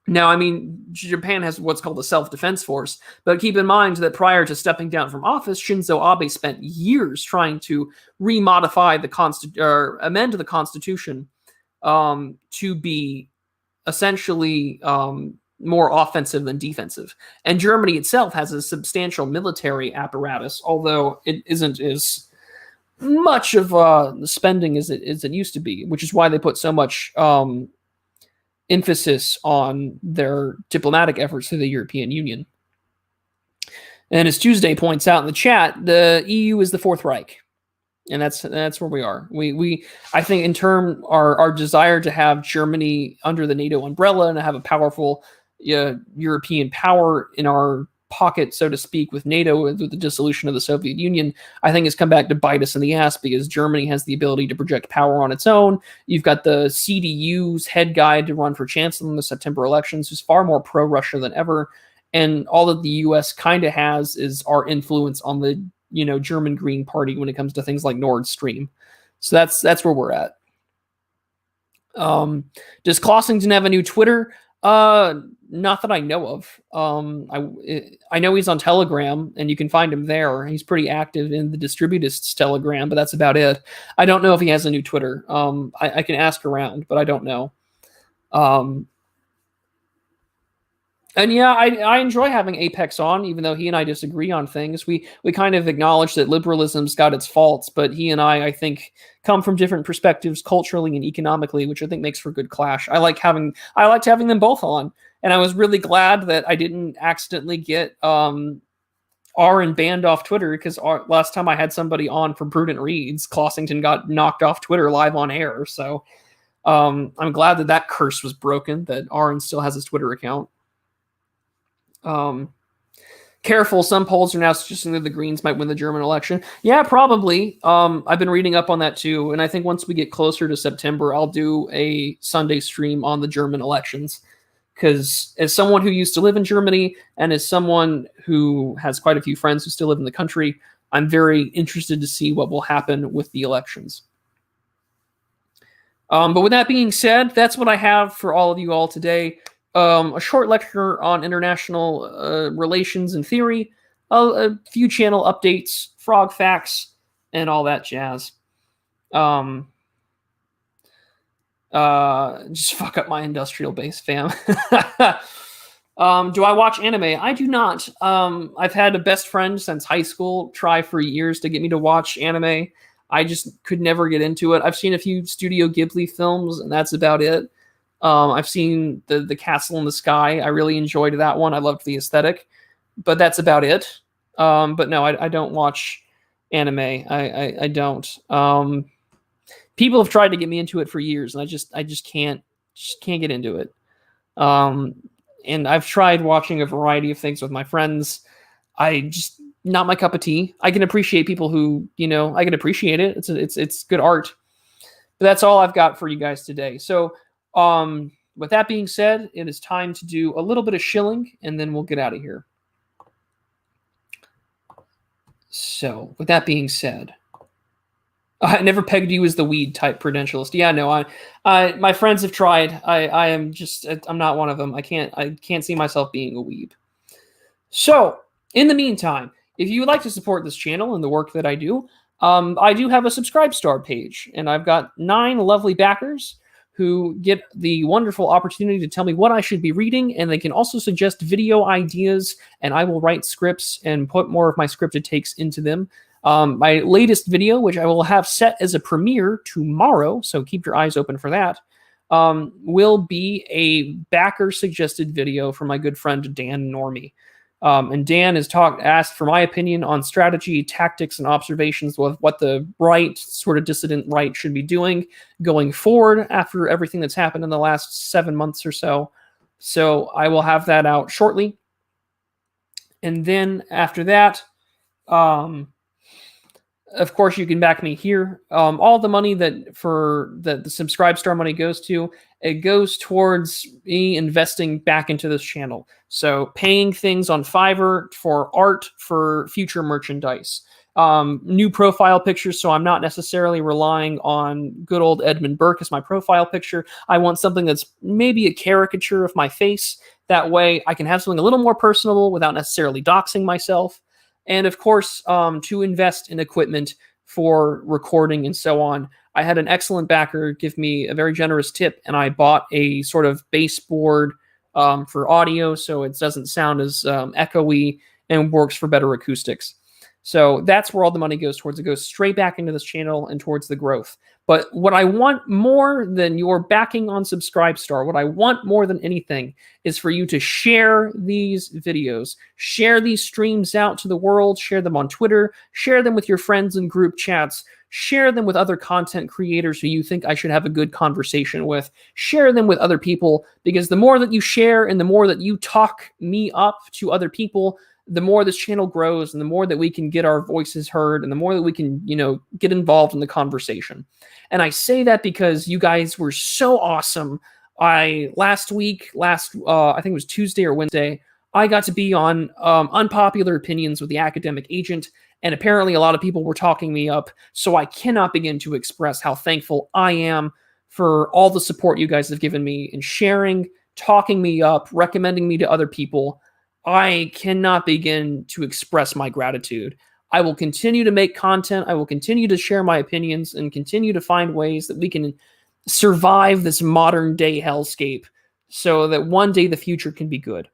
Now, I mean, Japan has what's called a self-defense force, but keep in mind that prior to stepping down from office, Shinzo Abe spent years trying to remodify or amend the constitution to be essentially more offensive than defensive. And Germany itself has a substantial military apparatus, although it isn't as much of spending as it used to be, which is why they put so much emphasis on their diplomatic efforts through the European Union. And as Tuesday points out in the chat, the EU is the Fourth Reich, and that's where we are. We I think in term our desire to have Germany under the NATO umbrella and to have a powerful European power in our pocket, so to speak, with NATO, with the dissolution of the Soviet Union, I think has come back to bite us in the ass, because Germany has the ability to project power on its own. You've got the CDU's head guy to run for chancellor in the September elections, who's far more pro-Russia than ever. And all that the U.S. kind of has is our influence on the German Green Party when it comes to things like Nord Stream. So that's where we're at. Does Clossington have a new Twitter? Not that I know of. I know he's on Telegram, and you can find him there. He's pretty active in the Distributists Telegram, but that's about it. I don't know if he has a new Twitter. I can ask around, but I don't know. And yeah, I enjoy having Apex on, even though he and I disagree on things. We kind of acknowledge that liberalism's got its faults, but he and I think, come from different perspectives culturally and economically, which I think makes for a good clash. I liked having them both on, and I was really glad that I didn't accidentally get Aaron banned off Twitter, because last time I had somebody on for Prudent Reads, Clossington got knocked off Twitter live on air. So I'm glad that curse was broken, that Aaron still has his Twitter account. Careful, some polls are now suggesting that the Greens might win the German election. Yeah, probably. I've been reading up on that too, and I think once we get closer to September, I'll do a Sunday stream on the German elections, because as someone who used to live in Germany, and as someone who has quite a few friends who still live in the country, I'm very interested to see what will happen with the elections. But with that being said, that's what I have for all of you all today. A short lecture on international relations and theory, a few channel updates, frog facts, and all that jazz. Just fuck up my industrial base, fam. Do I watch anime? I do not. I've had a best friend since high school try for years to get me to watch anime. I just could never get into it. I've seen a few Studio Ghibli films, and that's about it. I've seen the Castle in the Sky. I really enjoyed that one. I loved the aesthetic, but that's about it. But no, I don't watch anime. I don't. People have tried to get me into it for years, and I just can't get into it. And I've tried watching a variety of things with my friends. Not my cup of tea. I can appreciate people who, I can appreciate it. It's good art. But that's all I've got for you guys today. So, with that being said, it is time to do a little bit of shilling, and then we'll get out of here. So, with that being said, I never pegged you as the weed type prudentialist. Yeah, no, my friends have tried. I'm not one of them. I can't see myself being a weeb. So, in the meantime, if you would like to support this channel and the work that I do have a Subscribe Star page, and I've got 9 lovely backers who get the wonderful opportunity to tell me what I should be reading, and they can also suggest video ideas, and I will write scripts and put more of my scripted takes into them. My latest video, which I will have set as a premiere tomorrow, so keep your eyes open for that, will be a backer-suggested video from my good friend Dan Normie. And Dan has asked for my opinion on strategy, tactics, and observations with what the right, sort of dissident right, should be doing going forward after everything that's happened in the last 7 months or so. So I will have that out shortly. And then after that, of course, you can back me here. All the money that the Subscribe Star money goes to, it goes towards me investing back into this channel. So paying things on Fiverr for art for future merchandise. new profile pictures, so I'm not necessarily relying on good old Edmund Burke as my profile picture. I want something that's maybe a caricature of my face. That way I can have something a little more personable without necessarily doxing myself. And of course, to invest in equipment for recording and so on. I had an excellent backer give me a very generous tip, and I bought a sort of baseboard for audio so it doesn't sound as echoey and works for better acoustics. So that's where all the money goes towards. It goes straight back into this channel and towards the growth. But what I want more than your backing on Subscribestar, what I want more than anything is for you to share these videos, share these streams out to the world, share them on Twitter, share them with your friends in group chats, share them with other content creators who you think I should have a good conversation with, share them with other people, because the more that you share and the more that you talk me up to other people, the more this channel grows and the more that we can get our voices heard and the more that we can, get involved in the conversation. And I say that because you guys were so awesome. Last week, I think it was Tuesday or Wednesday, I got to be on Unpopular Opinions with the Academic Agent, and apparently a lot of people were talking me up, so I cannot begin to express how thankful I am for all the support you guys have given me in sharing, talking me up, recommending me to other people. I cannot begin to express my gratitude. I will continue to make content. I will continue to share my opinions and continue to find ways that we can survive this modern day hellscape so that one day the future can be good.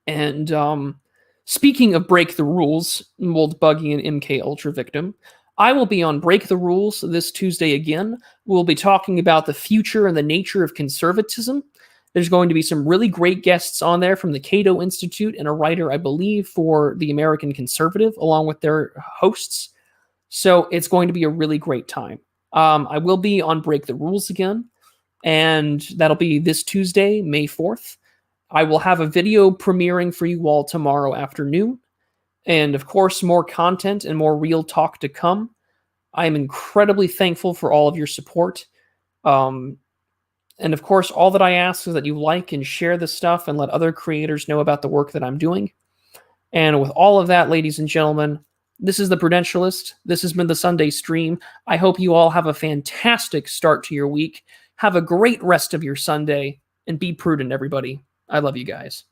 And speaking of Break the Rules, Mold Buggy and MK Ultra Victim, I will be on Break the Rules this Tuesday again. We'll be talking about the future and the nature of conservatism. There's going to be some really great guests on there from the Cato Institute and a writer, I believe, for the American Conservative, along with their hosts. So it's going to be a really great time. I will be on Break the Rules again, and that'll be this Tuesday, May 4th. I will have a video premiering for you all tomorrow afternoon. And of course, more content and more real talk to come. I am incredibly thankful for all of your support. And of course, all that I ask is that you like and share this stuff and let other creators know about the work that I'm doing. And with all of that, ladies and gentlemen, this is the Prudentialist. This has been the Sunday stream. I hope you all have a fantastic start to your week. Have a great rest of your Sunday, and be prudent, everybody. I love you guys.